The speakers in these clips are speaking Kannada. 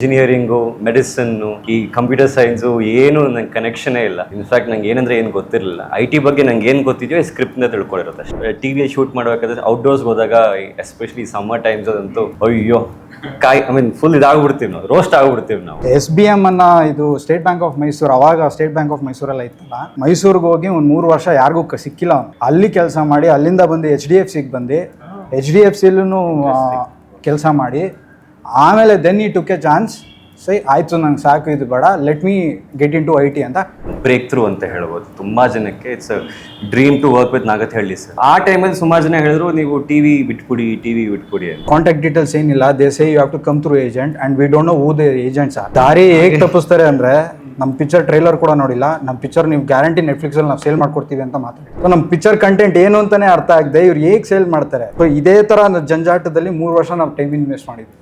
ಇಂಜಿನಿಯರಿಂಗು, ಮೆಡಿಸಿನ್ನು, ಈ ಕಂಪ್ಯೂಟರ್ ಸೈನ್ಸು ಏನು ನಂಗೆ ಕನೆಕ್ಷನೇ ಇಲ್ಲ. ಇನ್ಫ್ಯಾಕ್ಟ್ ನಂಗೆ ಏನಂದ್ರೆ ಏನು ಗೊತ್ತಿರಲಿಲ್ಲ. IT ಬಗ್ಗೆ ನಂಗೆ ಏನು ಗೊತ್ತಿದೆಯೋ ಸ್ಕ್ರಿಪ್ಟ್ನ ತಿಳ್ಕೊಂಡಿರೋದು ಅಷ್ಟೇ. TV ಶೂಟ್ ಮಾಡಬೇಕಾದ್ರೆ ಔಟ್ಡೋರ್ಸ್ಗೆ ಹೋದಾಗ ಎಸ್ಪೆಷಲಿ ಸಮ್ಮರ್ ಟೈಮ್ಸ್ ಅಂತೂ ಅಯ್ಯೋ ಫುಲ್ ಇದಾಗ್ಬಿಡ್ತೀವಿ ನಾವು, ರೋಸ್ಟ್ ಆಗ್ಬಿಡ್ತೀವಿ ನಾವು. SBM ಅನ್ನ ಇದು ಸ್ಟೇಟ್ ಬ್ಯಾಂಕ್ ಆಫ್ ಮೈಸೂರು, ಅವಾಗ ಸ್ಟೇಟ್ ಬ್ಯಾಂಕ್ ಆಫ್ ಮೈಸೂರೆಲ್ಲ ಇತ್ತಲ್ಲ, ಮೈಸೂರಿಗೆ ಹೋಗಿ ಒಂದು 3 ವರ್ಷ ಯಾರಿಗೂ ಸಿಕ್ಕಿಲ್ಲ ಅವನು. ಅಲ್ಲಿ ಕೆಲಸ ಮಾಡಿ ಅಲ್ಲಿಂದ ಬಂದು HDFCಗೆ ಬಂದು HDFCಲೂ ಕೆಲಸ ಮಾಡಿ ಆಮೇಲೆ ದೆನ್ ಈ ಟುಕ್ ಎ ಚಾನ್ಸ್. ಸೈ ಆಯಿತು, ನಂಗೆ ಸಾಕು, ಇದು ಬೇಡ, let me get in to IT ಅಂತ ಬ್ರೇಕ್ ಥ್ರೂ ಅಂತ ಹೇಳ್ಬೋದು. ತುಂಬಾ ಜನಕ್ಕೆ it's dream to work with Nagath ಹೇಳಿ ಸರ್. ಆ ಟೈಮಲ್ಲಿ ಸುಮಾರು ಜನ ಹೇಳಿದ್ರು ನೀವು TV ಬಿಟ್ಬಿಡಿ ಅಂತ. ಕಾಂಟ್ಯಾಕ್ಟ್ ಡೀಟೇಲ್ಸ್ ಏನಿಲ್ಲ, they say you have to come through agent and we don't know who the agents are. ದಾರಿ ಹೇಗೆ ತಪ್ಪಿಸ್ತಾರೆ ಅಂದ್ರೆ, ನಮ್ಮ ಪಿಕ್ಚರ್ ಟ್ರೈಲರ್ ಕೂಡ ನೋಡಿಲ್ಲ, ನಮ್ಮ ಪಿಕ್ಚರ್ ನೀವು ಗ್ಯಾರಂಟಿ ನೆಟ್ಫ್ಲಿಕ್ಸಲ್ಲಿ ನಾವು ಸೇಲ್ ಮಾಡ್ಕೊಡ್ತೀವಿ ಅಂತ ಮಾತಾಡಿ. ಸೊ ನಮ್ಮ ಪಿಕ್ಚರ್ ಕಂಟೆಂಟ್ ಏನು ಅಂತಾನೆ ಅರ್ಥ ಆಗದೆ ಇವ್ರು ಹೇಗೆ ಸೇಲ್ ಮಾಡ್ತಾರೆ. ಸೊ ಇದೇ ಥರ ಜಂಜಾಟದಲ್ಲಿ 3 ವರ್ಷ ನಾವು ಟೈಮ್ ಇನ್ವೆಸ್ಟ್ ಮಾಡಿದ್ವಿ.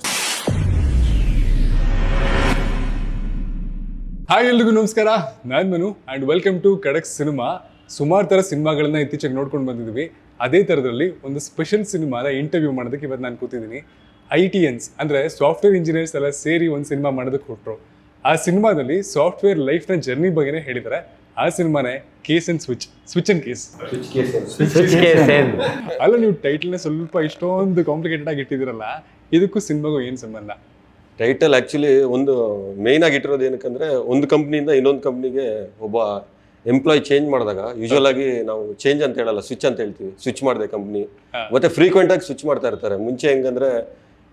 ಹಾಯ್, ಎಲ್ರಿಗೂ ನಮಸ್ಕಾರ. ನಾನು ಮನು ಆ್ಯಂಡ್ ವೆಲ್ಕಮ್ ಟು ಖಡಕ್ ಸಿನಿಮಾ. ಸುಮಾರು ಥರ ಸಿನಿಮಾಗಳನ್ನ ಇತ್ತೀಚೆಗೆ ನೋಡ್ಕೊಂಡು ಬಂದಿದ್ದೀವಿ. ಅದೇ ಥರದಲ್ಲಿ ಒಂದು ಸ್ಪೆಷಲ್ ಸಿನಿಮಾದ ಇಂಟರ್ವ್ಯೂ ಮಾಡೋದಕ್ಕೆ ಇವತ್ತು ನಾನು ಕೂತಿದ್ದೀನಿ. ITNs ಅಂದರೆ ಸಾಫ್ಟ್ವೇರ್ ಇಂಜಿನಿಯರ್ಸ್ ಎಲ್ಲ ಸೇರಿ ಒಂದು ಸಿನಿಮಾ ಮಾಡೋದಕ್ಕೆ ಕೊಟ್ಟರು. ಆ ಸಿನಿಮಾದಲ್ಲಿ ಸಾಫ್ಟ್ವೇರ್ ಲೈಫ್ನ ಜರ್ನಿ ಬಗ್ಗೆನೇ ಹೇಳಿದ್ದಾರೆ. ಆ ಸಿನಿಮಾನೇ case and switch and case. ಅಲ್ಲ, ನೀವು ಟೈಟಲ್ನ ಸ್ವಲ್ಪ ಇಷ್ಟೊಂದು ಕಾಂಪ್ಲಿಕೇಟೆಡ್ ಆಗಿ ಇಟ್ಟಿದ್ದೀರಲ್ಲ, ಇದಕ್ಕೂ ಸಿನಿಮಾಗೂ ಏನು ಸಂಬಂಧ? ಟೈಟಲ್ ಆ್ಯಕ್ಚುಲಿ ಒಂದು ಮೇಯ್ನ್ ಆಗಿಟ್ಟಿರೋದು ಏನಕ್ಕಂದರೆ, ಒಂದು ಕಂಪ್ನಿಯಿಂದ ಇನ್ನೊಂದು ಕಂಪ್ನಿಗೆ ಒಬ್ಬ ಎಂಪ್ಲಾಯ್ ಚೇಂಜ್ ಮಾಡಿದಾಗ ಯೂಶುವಲ್ ಆಗಿ ನಾವು ಚೇಂಜ್ ಅಂತ ಹೇಳಲ್ಲ, ಸ್ವಿಚ್ ಅಂತ ಹೇಳ್ತೀವಿ. ಸ್ವಿಚ್ ಮಾಡಿದೆ ಕಂಪ್ನಿ, ಮತ್ತೆ ಫ್ರೀಕ್ವೆಂಟಾಗಿ ಸ್ವಿಚ್ ಮಾಡ್ತಾ ಇರ್ತಾರೆ. ಮುಂಚೆ ಹೆಂಗಂದ್ರೆ,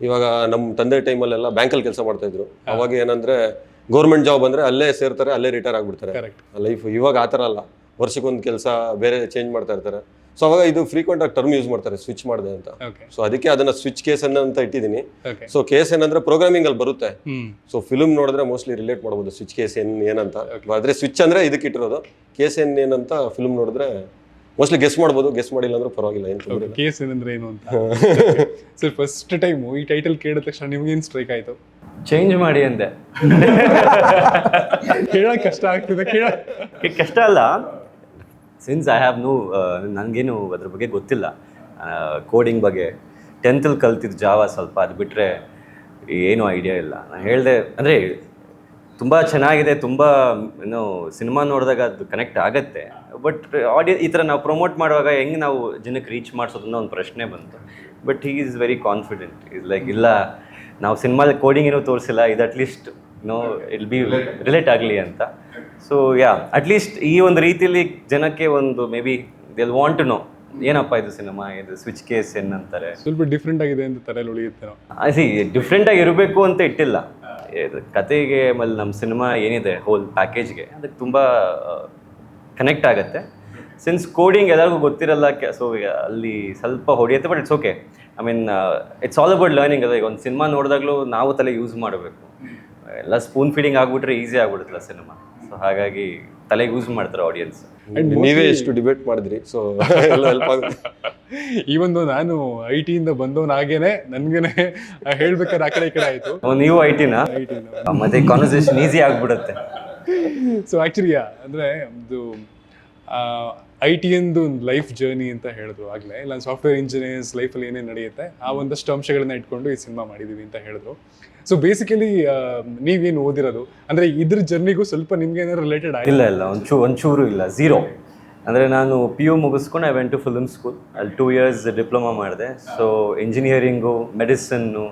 ಇವಾಗ ನಮ್ಮ ತಂದೆ ಟೈಮಲ್ಲೆಲ್ಲ ಬ್ಯಾಂಕಲ್ಲಿ ಕೆಲಸ ಮಾಡ್ತಾ ಇದ್ರು. ಅವಾಗ ಏನಂದ್ರೆ ಗೌರ್ಮೆಂಟ್ ಜಾಬ್ ಅಂದರೆ ಅಲ್ಲೇ ಸೇರ್ತಾರೆ, ಅಲ್ಲೇ ರಿಟೈರ್ ಆಗ್ಬಿಡ್ತಾರೆ ಲೈಫ್. ಇವಾಗ ಆ ಥರ ಅಲ್ಲ, ವರ್ಷಕ್ಕೊಂದು ಕೆಲಸ ಬೇರೆ ಚೇಂಜ್ ಮಾಡ್ತಾ ಇರ್ತಾರೆ. ಸೊ ಅವಾಗ ಇದು ಫ್ರೀಕ್ವೆಂಟ್ ಆಗಿ ಟರ್ಮ್ ಯೂಸ್ ಮಾಡ್ತಾರೆ, ಸ್ವಿಚ್ ಮಾಡಿದೆ ಅಂತ. ಸೊ ಅದಕ್ಕೆ ಅದನ್ನ ಸ್ವಿಚ್ ಕೇಸ್ ಅಂತ ಇಟ್ಟಿದ್ದೀನಿ. ಸೊ ಕೇಸ್ ಏನಂದ್ರೆ ಪ್ರೋಗ್ರಾಮಿಂಗ್ ಅಲ್ಲಿ ಬರುತ್ತೆ. ಸೊ ಫಿಲ್ಮ್ ನೋಡಿದ್ರೆ ಮೋಸ್ಟ್ಲಿ ರಿಲೇಟ್ ಮಾಡಬಹುದು ಸ್ವಿಚ್ ಕೇಸ್ ಏನಂತ. ಆದ್ರೆ ಸ್ವಿಚ್ ಅಂದ್ರೆ ಇದಕ್ಕೆ ಇಟ್ಟಿರೋದು, ಕೇಸ್ ಏನಂತ ಫಿಲ್ಮ್ ನೋಡಿದ್ರೆ ಮೋಸ್ಟ್ಲಿ ಗೆಸ್ ಮಾಡ್ಬೋದು. ಗೆಸ್ ಮಾಡಿಲ್ಲ ಅಂದ್ರೆ ಪರವಾಗಿಲ್ಲ, ಏನು ಕೇಸ್ ಏನಂದ್ರೆ ಏನು ಅಂತ. ಸರ್, ಫಸ್ಟ್ ಟೈಮ್ ಈ ಟೈಟಲ್ ಕೇಳಿದ ತಕ್ಷಣ ನಿಮ್ಗೆ ಏನು ಸ್ಟ್ರೈಕ್ ಆಯ್ತು? ಚೇಂಜ್ ಮಾಡಿ ಅಂದೆ. ಕೇಳಕ್ ಕಷ್ಟ ಆಗ್ತಿದೆ. ಕಷ್ಟ ಅಲ್ಲ, ಸಿನ್ಸ್ ಐ ಹ್ಯಾವ್ ನನಗೇನು ಅದ್ರ ಬಗ್ಗೆ ಗೊತ್ತಿಲ್ಲ. ಕೋಡಿಂಗ್ ಬಗ್ಗೆ 10th ಕಲ್ತಿದ್ದು ಜಾವ ಸ್ವಲ್ಪ, ಅದು ಬಿಟ್ಟರೆ ಏನೂ ಐಡಿಯಾ ಇಲ್ಲ. ನಾನು ಹೇಳಿದೆ ಅಂದರೆ ತುಂಬ ಚೆನ್ನಾಗಿದೆ, ತುಂಬ ಸಿನಿಮಾ ನೋಡಿದಾಗ ಅದು ಕನೆಕ್ಟ್ ಆಗುತ್ತೆ. ಬಟ್ ಈ ಥರ ನಾವು ಪ್ರಮೋಟ್ ಮಾಡುವಾಗ ಹೆಂಗೆ ನಾವು ಜನಕ್ಕೆ ರೀಚ್ ಮಾಡಿಸೋದನ್ನ ಒಂದು ಪ್ರಶ್ನೆ ಬಂತು. But he is very confident. Is like, ಇಲ್ಲ ನಾವು ಸಿನಿಮಾದಲ್ಲಿ ಕೋಡಿಂಗ್ ಏನೂ ತೋರಿಸಿಲ್ಲ, ಇದು ಅಟ್ಲೀಸ್ಟ್ ಇಲ್ ಬಿ ರಿಲೇಟ್ ಆಗಲಿ ಅಂತ. ಸೊ ಅಟ್ಲೀಸ್ಟ್ ಈ ಒಂದು ರೀತಿಯಲ್ಲಿ ಜನಕ್ಕೆ ಒಂದು maybe they'll want to know ಏನಪ್ಪ ಇದು ಸಿನಿಮಾ, ಇದು ಸ್ವಿಚ್ ಕೇಸ್ ಏನಂತಾರೆ. ಸ್ವಲ್ಪ ಡಿಫ್ರೆಂಟ್ ಆಗಿದೆ ಅಂತ ತಲೆಯಲ್ಲಿ ಉಳಿಯುತ್ತೆ. ಡಿಫ್ರೆಂಟಾಗಿ ಇರಬೇಕು ಅಂತ ಇಟ್ಟಿಲ್ಲ. ಕತೆಗೆ ಆಮೇಲೆ ನಮ್ಮ ಸಿನಿಮಾ ಏನಿದೆ ಹೋಲ್ ಪ್ಯಾಕೇಜ್ಗೆ ಅದಕ್ಕೆ ತುಂಬ ಕನೆಕ್ಟ್ ಆಗುತ್ತೆ. ಸಿನ್ಸ್ ಕೋಡಿಂಗ್ ಎಲ್ಲರಿಗೂ ಗೊತ್ತಿರಲ್ಲ, ಸೊ ಅಲ್ಲಿ ಸ್ವಲ್ಪ ಹೊಡೆಯುತ್ತೆ. But it's okay. It's all about learning. ಅದ ಈಗ ಒಂದು ಸಿನಿಮಾ ನೋಡಿದಾಗಲೂ ನಾವು ತಲೆ ಯೂಸ್ ಮಾಡಬೇಕು. ಎಲ್ಲ ಸ್ಪೂನ್ ಫೀಡಿಂಗ್ ಆಗ್ಬಿಟ್ರೆ ಈಸಿ ಆಗ್ಬಿಡುತ್ತಲ್ಲ ಸಿನಿಮಾ. ಸೊ ಹಾಗಾಗಿ ತಲೆ ಯೂಸ್ ಮಾಡ್ತಾರೆ ಆಡಿಯನ್ಸ್. ನೀವೇ ಎಷ್ಟು ಡಿಬೇಟ್ ಮಾಡಿದ್ರಿ, ಸೊ ಎಲ್ಲ ಹೆಲ್ಪ್ ಆಗುತ್ತೆ. ಈ ಒಂದು ನಾನು IT ಇಂದ ಬಂದವನ್ ಹಾಗೇನೆ ನನ್ಗೇನೆ ಹೇಳ್ಬೇಕಾದ್ರೆ ಆ ಕಡೆ ಈ ಕಡೆ ಆಯ್ತು. ನೀವು IT-ನ ಮತ್ತೆ ಕಾನ್ವರ್ಸೇಷನ್ ಈಸಿ ಆಗ್ಬಿಡುತ್ತೆ. ಸೊ ಆಕ್ಚುಲಿ ಅಂದ್ರೆ ಒಂದು IT ಒಂದು ಲೈಫ್ ಜರ್ನಿ ಅಂತ ಹೇಳಿದ್ರು ಆಗ್ಲೇ. ಇಲ್ಲ, ಸಾಫ್ಟ್ವೇರ್ ಇಂಜಿನಿಯರ್ಸ್ ಲೈಫಲ್ಲಿ ಏನೇನು ನಡೆಯುತ್ತೆ ಆ ಒಂದಷ್ಟು ಅಂಶಗಳನ್ನ ಇಟ್ಕೊಂಡು ಈ ಸಿನಿಮಾ ಮಾಡಿದೀವಿ ಅಂತ ಹೇಳಿದ್ರು. ಸೊ ಬೇಸಿಕಲಿ ನೀವೇನು ಓದಿರೋದು ಅಂದ್ರೆ ಇದ್ರ ಜರ್ನಿಗೂ ಸ್ವಲ್ಪ ನಿಮ್ಗೆ ಏನಾದ್ರು ರಿಲೇಟೆಡ್ ಆಗಿ? ಇಲ್ಲ, ಒಂಚೂರು ಇಲ್ಲ, ಝೀರೋ. ಅಂದರೆ ನಾನು PU ಮುಗಿಸ್ಕೊಂಡು I went to film school. ಅಲ್ಲಿ 2 years ಡಿಪ್ಲೊಮಾ ಮಾಡಿದೆ. ಸೊ ಇಂಜಿನಿಯರಿಂಗು, ಮೆಡಿಸಿನ್ನು,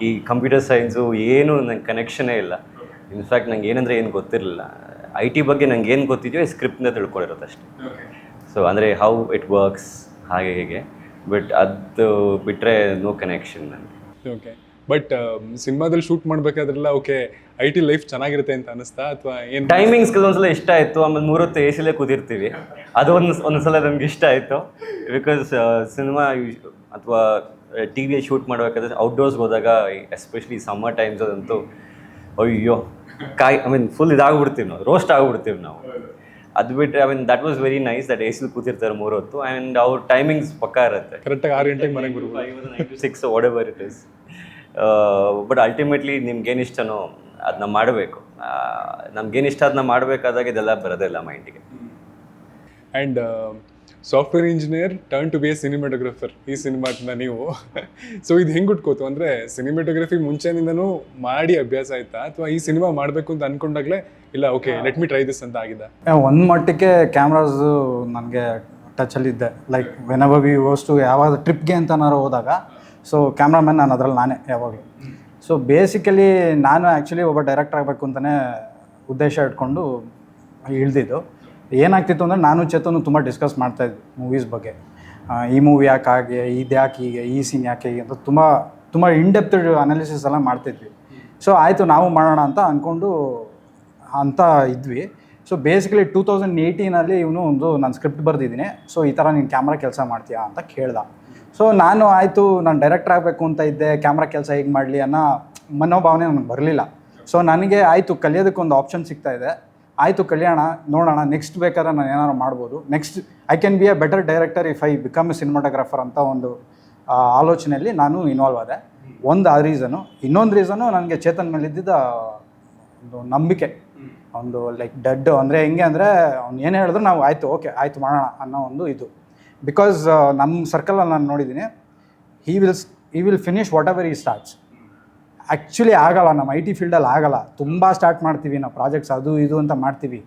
ಈ ಕಂಪ್ಯೂಟರ್ ಸೈನ್ಸು ಏನು ನಂಗೆ ಕನೆಕ್ಷನೇ ಇಲ್ಲ. ಇನ್ಫ್ಯಾಕ್ಟ್ ನಂಗೆ ಏನಂದರೆ ಏನು ಗೊತ್ತಿರಲಿಲ್ಲ. IT ಬಗ್ಗೆ ನಂಗೆ ಏನು ಗೊತ್ತಿದೆಯೋ ಸ್ಕ್ರಿಪ್ಟ್ನ ತಿಳ್ಕೊಂಡಿರೋದು ಅಷ್ಟೇ. ಸೊ ಅಂದರೆ ಹೌ ಇಟ್ ವರ್ಕ್ಸ್ ಹಾಗೆ ಹೇಗೆ. ಬಟ್ ಅದು ಬಿಟ್ಟರೆ ನೋ ಕನೆಕ್ಷನ್ ನನಗೆ. ಓಕೆ. ಬಟ್ ಸಿನಿಮಾದಲ್ಲಿ ಶೂಟ್ ಮಾಡಬೇಕಾದ್ರೆಲ್ಲ ಓಕೆ IT ಲೈಫ್ ಚೆನ್ನಾಗಿರುತ್ತೆ ಅಂತ ಅನಿಸ್ತಾ, ಅಥವಾ ಏನು? ಟೈಮಿಂಗ್ಸ್ ಕೆಲವೊಂದ್ಸಲ ಇಷ್ಟ ಆಯಿತು. ಆಮೇಲೆ 3 ಹೊತ್ತು AC-ಲೇ ಕೂತಿರ್ತೀವಿ, ಅದು ಒಂದೊಂದ್ಸಲ ನಮ್ಗೆ ಇಷ್ಟ ಆಯಿತು. ಬಿಕಾಸ್ ಸಿನಿಮಾ ಅಥವಾ TV ಶೂಟ್ ಮಾಡಬೇಕಾದ್ರೆ ಔಟ್ಡೋರ್ಸ್ಗೆ ಹೋದಾಗ ಎಸ್ಪೆಷಲಿ ಸಮ್ಮರ್ ಟೈಮ್ಸ್ ಅದಂತೂ ಅಯ್ಯೋ ಫುಲ್ ಇದಾಗ್ಬಿಡ್ತೀವಿ ನಾವು, ರೋಸ್ಟ್ ಆಗ್ಬಿಡ್ತೀವಿ ನಾವು. ಅದು ಬಿಟ್ಟರೆ that was very nice that AC-ಲಿ ಕೂತಿರ್ತಾರೆ 3 ಹೊತ್ತು. ಆ್ಯಂಡ್ ಅವ್ರ ಟೈಮಿಂಗ್ಸ್ ಪಕ್ಕಾ ಇರುತ್ತೆ. ಕರೆಕ್ಟಾಗಿ 6 ಗಂಟೆಗೆ ಮನೆಗೆ ಬರ್ಬೋದು, 9 to 6 what ever it is. But ultimately ನಿಮ್ಗೇನು ಇಷ್ಟನೋ ಅದನ್ನ ಮಾಡಬೇಕು. ನಮ್ಗೇನು ಇಷ್ಟ ಅದನ್ನ ಮಾಡಬೇಕಾದಾಗ ಇದೆಲ್ಲ ಬರೋದಿಲ್ಲ ಮೈಂಡಿಗೆ. And software engineer turn to be a cinematographer ಈ ಸಿನಿಮಾದಿಂದ ನೀವು. ಸೊ ಇದು ಹೆಂಗೆ ಹುಟ್ಕೋತು ಅಂದರೆ ಸಿನಿಮಾಟೋಗ್ರಫಿ ಮುಂಚೆನಿಂದನೂ ಮಾಡಿ ಅಭ್ಯಾಸ ಆಯ್ತಾ, ಅಥವಾ ಈ ಸಿನಿಮಾ ಮಾಡಬೇಕು ಅಂತ ಅನ್ಕೊಂಡಾಗಲೇ ಇಲ್ಲ okay let me try this ಅಂತ ಆಗಿದೆ? ಒಂದು ಮಟ್ಟಿಗೆ ಕ್ಯಾಮ್ರಾಸು ನನಗೆ ಟಚಲ್ಲಿದ್ದೆ. Like whenever we goes to ಯಾವಾಗ ಟ್ರಿಪ್ಗೆ ಅಂತನಾರು ಹೋದಾಗ ಸೊ ಕ್ಯಾಮ್ರಾಮನ್ ನಾನು ಅದರಲ್ಲಿ ನಾನೇ ಯಾವಾಗಲೂ. ಸೊ ಬೇಸಿಕಲಿ ನಾನು ಆ್ಯಕ್ಚುಲಿ ಒಬ್ಬ ಡೈರೆಕ್ಟರ್ ಆಗಬೇಕು ಅಂತಲೇ ಉದ್ದೇಶ ಇಟ್ಕೊಂಡು ಇಳ್ದಿದ್ದು. ಏನಾಗ್ತಿತ್ತು ಅಂದರೆ ನಾನು ಚೇತನು ತುಂಬ ಡಿಸ್ಕಸ್ ಮಾಡ್ತಾಯಿದ್ವಿ ಮೂವೀಸ್ ಬಗ್ಗೆ. ಈ ಮೂವಿ ಯಾಕೆ ಹಾಗೆ, ಇದು ಯಾಕೆ ಹೀಗೆ, ಈ ಸೀನ್ ಯಾಕೆ ಹೀಗೆ ಅಂತ ತುಂಬ ಇನ್ಡೆಪ್ತ್ ಅನಾಲಿಸಿಸ್ ಎಲ್ಲ ಮಾಡ್ತಿದ್ವಿ. ಸೊ ಆಯಿತು ನಾವು ಮಾಡೋಣ ಅಂತ ಅಂದ್ಕೊಂಡು ಅಂತ ಇದ್ವಿ. ಸೊ ಬೇಸಿಕಲಿ 2018 ಇವನು ನಾನು ಸ್ಕ್ರಿಪ್ಟ್ ಬರೆದಿದ್ದೀನಿ, ಸೊ ಈ ಥರ ನೀನು ಕ್ಯಾಮ್ರಾ ಕೆಲಸ ಮಾಡ್ತೀಯಾ ಅಂತ ಕೇಳ್ದ. ಸೊ ನಾನು ಆಯಿತು, ನಾನು ಡೈರೆಕ್ಟರ್ ಆಗಬೇಕು ಅಂತ ಇದ್ದೆ, ಕ್ಯಾಮ್ರಾ ಕೆಲಸ ಹೇಗೆ ಮಾಡಲಿ ಅನ್ನೋ ಮನೋಭಾವನೆ ನನಗೆ ಬರಲಿಲ್ಲ. ಸೊ ನನಗೆ ಆಯಿತು ಕಲಿಯೋದಕ್ಕೆ ಒಂದು ಆಪ್ಷನ್ ಸಿಗ್ತಾಯಿದೆ, ಆಯಿತು ಕಲ್ಯಾಣ ನೋಡೋಣ, ನೆಕ್ಸ್ಟ್ ಬೇಕಾದ್ರೆ ನಾನು ಏನಾದ್ರು ಮಾಡ್ಬೋದು, next I can be A better director if I become A cinematographer ಅಂತ ಒಂದು ಆಲೋಚನೆಯಲ್ಲಿ ನಾನು ಇನ್ವಾಲ್ವ್ ಆದೆ. ಒಂದು ಆ ರೀಸನು. ಇನ್ನೊಂದು ರೀಸನು ನನಗೆ ಚೇತನ್ ಮೇಲೆ ಇದ್ದಿದ್ದ ಒಂದು ನಂಬಿಕೆ, ಒಂದು ಲೈಕ್ ಡೆಡ್ ಅಂದರೆ ಹೆಂಗೆ ಅಂದರೆ ಅವ್ನು ಏನು ಹೇಳಿದ್ರು ನಾವು ಆಯಿತು ಓಕೆ ಆಯಿತು ಮಾಡೋಣ ಅನ್ನೋ ಒಂದು ಇದು. ಬಿಕಾಸ್ ನಮ್ಮ ಸರ್ಕಲಲ್ಲಿ ನಾನು ನೋಡಿದ್ದೀನಿ, he will finish what ever ಈ ಸ್ಟಾರ್ಟ್ಸ್. ಆ್ಯಕ್ಚುಲಿ ಆಗಲ್ಲ, ನಮ್ಮ ಐ ಟಿ ಫೀಲ್ಡಲ್ಲಿ ಆಗಲ್ಲ. ತುಂಬ ಸ್ಟಾರ್ಟ್ ಮಾಡ್ತೀವಿ ನಾವು ಪ್ರಾಜೆಕ್ಟ್ಸ್, ಅದು ಇದು ಅಂತ ಮಾಡ್ತೀವಿ,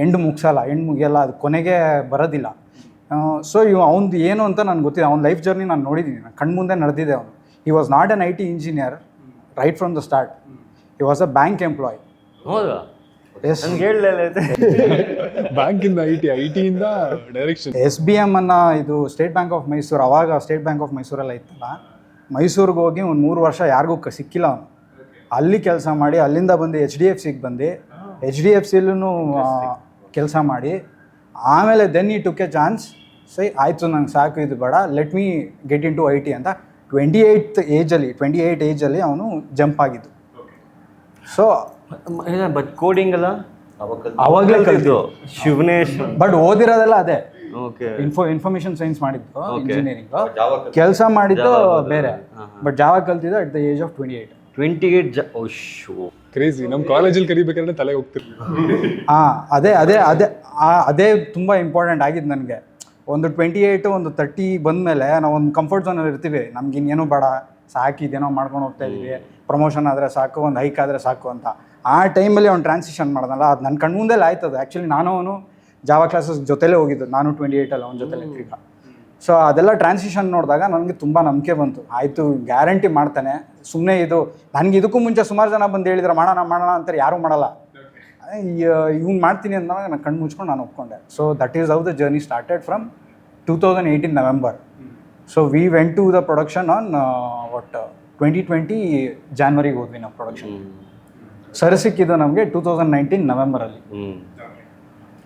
ಎಂಡ್ ಮುಗಿಯಲ್ಲ, ಅದು ಕೊನೆಗೆ ಬರೋದಿಲ್ಲ. ಸೊ ಅವ್ನದು ಏನು ಅಂತ ನನಗೆ ಗೊತ್ತಿದೆ, ಅವ್ನ ಲೈಫ್ ಜರ್ನಿ ನಾನು ನೋಡಿದ್ದೀನಿ, ನಾನು ಕಣ್ಮುಂದೆ ನಡೆದಿದೆ ಅವನು. He was not N I T engineer right from the start, he was a bank employee. ಹೌದಾ? ಎಸ್, ನನ್ಗೆ ಹೇಳಲಿಲ್ಲ. ಬ್ಯಾಂಕಿಂದ ಐ ಟಿಯಿಂದ ಡೈರೆಕ್ಷನ್. SBM ಅನ್ನೋ ಇದು ಸ್ಟೇಟ್ ಬ್ಯಾಂಕ್ ಆಫ್ ಮೈಸೂರು, ಅವಾಗ ಸ್ಟೇಟ್ ಬ್ಯಾಂಕ್ ಆಫ್ ಮೈಸೂರೆಲ್ಲ ಇತ್ತಲ್ಲ, ಮೈಸೂರಿಗೆ ಹೋಗಿ ಒಂದು 3 ವರ್ಷ ಯಾರಿಗೂ ಸಿಕ್ಕಿಲ್ಲ ಅವನು. ಅಲ್ಲಿ ಕೆಲಸ ಮಾಡಿ ಅಲ್ಲಿಂದ ಬಂದು HDFCಗೆ ಬಂದು HDFCಲೂ ಕೆಲಸ ಮಾಡಿ ಆಮೇಲೆ ದೆನ್ ಈ ಟುಕ್ ಎ ಚಾನ್ಸ್, ಸೈ ಆಯಿತು ನಂಗೆ ಸಾಕು ಇದು ಬೇಡ, let me get in to I T ಅಂತ 28 ಏಜಲ್ಲಿ ಅವನು ಜಂಪ್ ಆಗಿದ್ದು. ಸೊ ಬಟ್ ಕೋಡಿಂಗ್ ಅಲ್ಲ ಅವಾಗಲೇ ಕಲಿತು ಶಿವನೇಶ್. ಬಟ್ ಓದಿರೋದೆಲ್ಲ ಅದೇ, ಓಕೆ, ಇನ್ಫಾರ್ಮೇಷನ್ ಸೈನ್ಸ್ ಮಾಡಿದ್ದು, ಇಂಜಿನಿಯರಿಂಗ್ ಕೆಲಸ ಮಾಡಿದ್ದು ಬೇರೆ. ಬಟ್ ಜಾವ ಕಲ್ತಿದ್ದು at the age of 28. Crazy. ನಮ್ಮ ಕಾಲೇಜಲ್ಲಿ ಕಲಿಬೇಕಾದ್ರೆ ತಲೆ ಹೋಗ್ತಿರ್ಲಿ. ಹಾಂ, ಅದೇ ತುಂಬ ಇಂಪಾರ್ಟೆಂಟ್ ಆಗಿದ್ದು ನನಗೆ. ಒಂದು 28 ಒಂದು 30 ಬಂದಮೇಲೆ ನಾವು ಒಂದು ಕಂಫರ್ಟ್ ಝೋನಲ್ಲಿ ಇರ್ತೀವಿ, ನಮ್ಗೆ ಇನ್ನೇನು ಬೇಡ, ಸಾಕು ಇದೇನೋ ಮಾಡ್ಕೊಂಡು ಹೋಗ್ತಾ ಇದ್ದೀವಿ, ಪ್ರಮೋಷನ್ ಆದರೆ ಸಾಕು, ಒಂದು ಹೈಕ್ ಆದರೆ ಸಾಕು ಅಂತ. ಆ ಟೈಮಲ್ಲಿ ಅವ್ನು ಟ್ರಾನ್ಸಿಷನ್ ಮಾಡ್ದಲ್ಲ, ಅದು ನನ್ನ ಕಣ್ಮುಂದೆಲ್ಲ ಆಯ್ತದೆ. ಆ್ಯಕ್ಚುಲಿ ನಾನು ಅವನು ಜಾವಾ ಕ್ಲಾಸಸ್ ಜೊತೆಲೇ ಹೋಗಿದ್ದು, ನಾನು 28 ಅವನ ಜೊತೆಲೆ ತಿರ್ಗ. ಸೊ ಅದೆಲ್ಲ ಟ್ರಾನ್ಸಿಷನ್ ನೋಡಿದಾಗ ನನಗೆ ತುಂಬ ನಂಬಿಕೆ ಬಂತು, ಆಯಿತು ಗ್ಯಾರಂಟಿ ಮಾಡ್ತಾನೆ. ಸುಮ್ಮನೆ ಇದು ನನಗೆ ಇದಕ್ಕೂ ಮುಂಚೆ ಸುಮಾರು ಜನ ಬಂದು ಹೇಳಿದ್ರೆ ಮಾಡೋಣ ಅಂತಾರೆ, ಯಾರೂ ಮಾಡಲ್ಲ. ಇವ್ನು ಮಾಡ್ತೀನಿ ಅಂದಾಗ ನಾನು ಕಣ್ಣು ಮುಚ್ಕೊಂಡು ನಾನು ಒಪ್ಕೊಂಡೆ. So that is how the journey started from 2018 November. So we went to the production on 2020 ಜಾನ್ವರಿಗೆ ಹೋದ್ವಿ ನಾವು ಪ್ರೊಡಕ್ಷನ್. ಸರ್ ಸಿಕ್ಕಿದ್ದು ನಮಗೆ 2019 ನವೆಂಬರಲ್ಲಿ.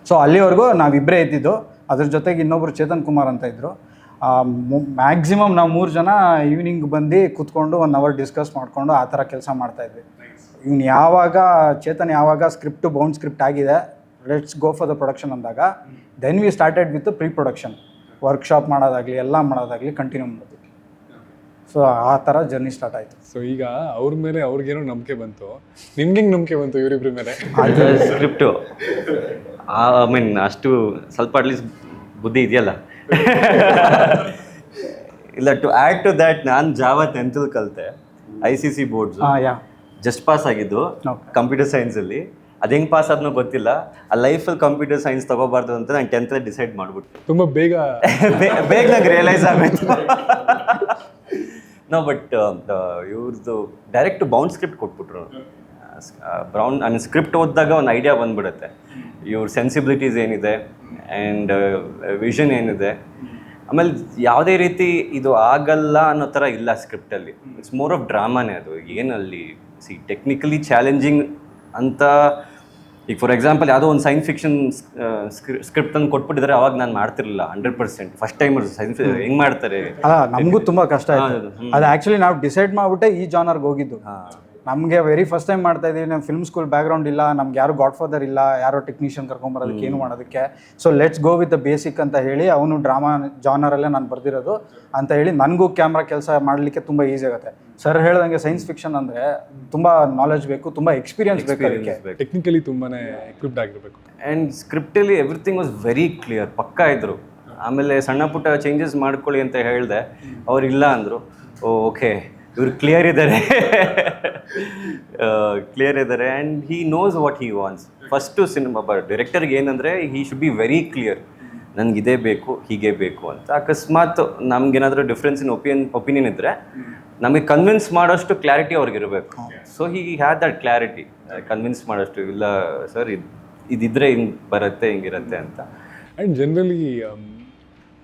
ಸೊ ಅಲ್ಲಿವರೆಗೂ ನಾವಿಬ್ಬರೇ ಇದ್ದಿದ್ದು. ಅದ್ರ ಜೊತೆಗೆ ಇನ್ನೊಬ್ಬರು ಚೇತನ್ ಕುಮಾರ್ ಅಂತ ಇದ್ದರು. ಮ್ಯಾಕ್ಸಿಮಮ್ ನಾವು 3 ಜನ ಈವ್ನಿಂಗ್ ಬಂದು ಕೂತ್ಕೊಂಡು 1 hour ಡಿಸ್ಕಸ್ ಮಾಡಿಕೊಂಡು ಆ ಥರ ಕೆಲಸ ಮಾಡ್ತಾಯಿದ್ವಿ. ಇವ್ನು ಚೇತನ್ ಯಾವಾಗ ಬೌಂಡ್ ಸ್ಕ್ರಿಪ್ಟ್ ಆಗಿದೆ, let's go for the production ಅಂದಾಗ then we started with pre production, workshop ಮಾಡೋದಾಗಲಿ ಎಲ್ಲ ಮಾಡೋದಾಗಲಿ ಕಂಟಿನ್ಯೂ ಮಾಡಿದ್ವಿ. ಸೊ ಆ ಥರ ಜರ್ನಿ ಸ್ಟಾರ್ಟ್ ಆಯಿತು. ಸೊ ಈಗ ಅವ್ರ ಮೇಲೆ ಅವ್ರಿಗೇನೋ ನಂಬಿಕೆ ಬಂತು, ನಿಮ್ಗೆ ಹೆಂಗೆ ನಂಬಿಕೆ ಬಂತು ಇವರಿಬ್ಬರ ಮೇಲೆ? ಅದು ಸ್ಕ್ರಿಪ್ಟು ಐ ಮೀನ್ ಅಷ್ಟು ಸ್ವಲ್ಪ ಅಟ್ಲೀಸ್ಟ್ ಬುದ್ಧಿ ಇದೆಯಲ್ಲ. ಇಲ್ಲ, ಟು ಆ್ಯಡ್ ಟು ದ್ಯಾಟ್, ನಾನು ಜಾವಾ 10th ಕಲಿತೆ, ICC ಬೋರ್ಡ್ಸ್ ಜಸ್ಟ್ ಪಾಸ್ ಆಗಿದ್ದು ಕಂಪ್ಯೂಟರ್ ಸೈನ್ಸಲ್ಲಿ. ಅದು ಹೆಂಗೆ ಪಾಸ್ ಆದ್ನೋ ಗೊತ್ತಿಲ್ಲ. ಆ ಲೈಫಲ್ಲಿ ಕಂಪ್ಯೂಟರ್ ಸೈನ್ಸ್ ತೊಗೋಬಾರ್ದು ಅಂತ ನಾನು 10th ಡಿಸೈಡ್ ಮಾಡಿಬಿಟ್ಟು ತುಂಬ ಬೇಗ ನಂಗೆ ರಿಯಲೈಸ್ ಆಗೋಯ್ತು. ನೋ, ಬಟ್ ಇವ್ರದ್ದು ಡೈರೆಕ್ಟ್ ಬೌಂಡ್ ಸ್ಕ್ರಿಪ್ಟ್ ಕೊಟ್ಬಿಟ್ರು. ಸ್ಕ್ರಿಪ್ಟ್ ಓದಿದಾಗ ಒಂದು ಐಡಿಯಾ ಬಂದ್ಬಿಡುತ್ತೆ, ಇವ್ರ ಸೆನ್ಸಿಬಿಲಿಟೀಸ್ ಏನಿದೆ ಆ್ಯಂಡ್ ವಿಷನ್ ಏನಿದೆ. ಆಮೇಲೆ ಯಾವುದೇ ರೀತಿ ಇದು ಆಗಲ್ಲ ಅನ್ನೋ ಥರ ಇಲ್ಲ ಸ್ಕ್ರಿಪ್ಟಲ್ಲಿ. ಇಟ್ಸ್ ಮೋರ್ ಆಫ್ ಡ್ರಾಮಾನೇ ಅದು. ಏನಲ್ಲಿ ಟೆಕ್ನಿಕಲಿ ಚಾಲೆಂಜಿಂಗ್ ಅಂತ, ಈಗ ಫಾರ್ ಎಕ್ಸಾಂಪಲ್ ಯಾವುದೋ ಒಂದು ಸೈನ್ಸ್ ಫಿಕ್ಷನ್ ಸ್ಕ್ರಿಪ್ಟ್ ಅನ್ನು ಕೊಟ್ಬಿಟ್ಟಿದ್ರೆ ಅವಾಗ ನಾನು ಮಾಡ್ತಿರ್ಲಿಲ್ಲ 100%. ಫಸ್ಟ್ ಟೈಮ್ ಸೈನ್ಸ್ ಹೆಂಗೆ ಮಾಡ್ತಾರೆ, ಅಲ್ಲ ನಮಗೂ ತುಂಬ ಕಷ್ಟ ಆಯಿತು. ಅದು ಆ್ಯಕ್ಚುಲಿ ನಾವು ಡಿಸೈಡ್ ಮಾಡಿಬಿಟ್ಟೆ ಈ ಜಾನರ್ಗೆ ಹೋಗಿದ್ದು. ನಮಗೆ ವೆರಿ ಫಸ್ಟ್ ಟೈಮ್ ಮಾಡ್ತಾ ಇದ್ದೀವಿ, ನಮ್ಮ ಫಿಲ್ಮ್ ಸ್ಕೂಲ್ ಬ್ಯಾಕ್ಗ್ರೌಂಡ್ ಇಲ್ಲ, ನಮ್ಗೆ ಯಾರು ಗಾಡ್ ಫಾದರ್ ಇಲ್ಲ, ಯಾರೋ ಟೆಕ್ನಿಷಿಯನ್ ಕರ್ಕೊಂಬರೋದಕ್ಕೆ ಏನು ಮಾಡೋದಕ್ಕೆ. So let's go with the basic ಅಂತ ಹೇಳಿ, ಅವನು ಡ್ರಾಮಾ ಜಾನರಲ್ಲೇ ನಾನು ಬರ್ದಿರೋದು ಅಂತ ಹೇಳಿ ನನಗೂ ಕ್ಯಾಮ್ರಾ ಕೆಲಸ ಮಾಡಲಿಕ್ಕೆ ತುಂಬ ಈಸಿ ಆಗುತ್ತೆ. ಸರ್ ಹೇಳ್ದಂಗೆ ಸೈನ್ಸ್ ಫಿಕ್ಷನ್ ಅಂದರೆ ತುಂಬ ನಾಲೆಜ್ ಬೇಕು, ತುಂಬ ಎಕ್ಸ್ಪೀರಿಯನ್ಸ್ ಬೇಕು ಅದಕ್ಕೆ, ಟೆಕ್ನಿಕಲಿ ತುಂಬಾ ಎಕ್ವಿಪ್ಡ್ ಆಗಿರಬೇಕು. ಆ್ಯಂಡ್ ಸ್ಕ್ರಿಪ್ಟಲ್ಲಿ ಎವ್ರಿಥಿಂಗ್ ವಾಸ್ ವೆರಿ ಕ್ಲಿಯರ್, ಪಕ್ಕಾ ಇದ್ರು. ಆಮೇಲೆ ಸಣ್ಣ ಪುಟ್ಟ ಚೇಂಜಸ್ ಮಾಡ್ಕೊಳ್ಳಿ ಅಂತ ಹೇಳಿದೆ, ಅವ್ರು ಇಲ್ಲ ಅಂದರು. ಓಕೆ, ಇವ್ರು ಕ್ಲಿಯರ್ ಇದ್ದಾರೆ and he knows what he wants. First cinema ಡೈರೆಕ್ಟರ್ಗೆ ಏನಂದರೆ he should be very clear, ನನಗೆ ಇದೇ ಬೇಕು, ಹೀಗೆ ಬೇಕು ಅಂತ. ಅಕಸ್ಮಾತ್ ನಮ್ಗೇನಾದರೂ ಡಿಫ್ರೆನ್ಸ್ ಇನ್ ಒಪಿನಿಯನ್ ಇದ್ದರೆ ನಮಗೆ ಕನ್ವಿನ್ಸ್ ಮಾಡೋಷ್ಟು ಕ್ಲಾರಿಟಿ ಅವ್ರಿಗಿರಬೇಕು. So he had that clarity, convince ಮಾಡೋಷ್ಟು, ಇಲ್ಲ ಸರ್ ಇದಿದ್ರೆ ಹಿಂಗೆ ಬರುತ್ತೆ, ಹಿಂಗಿರುತ್ತೆ ಅಂತ. And generally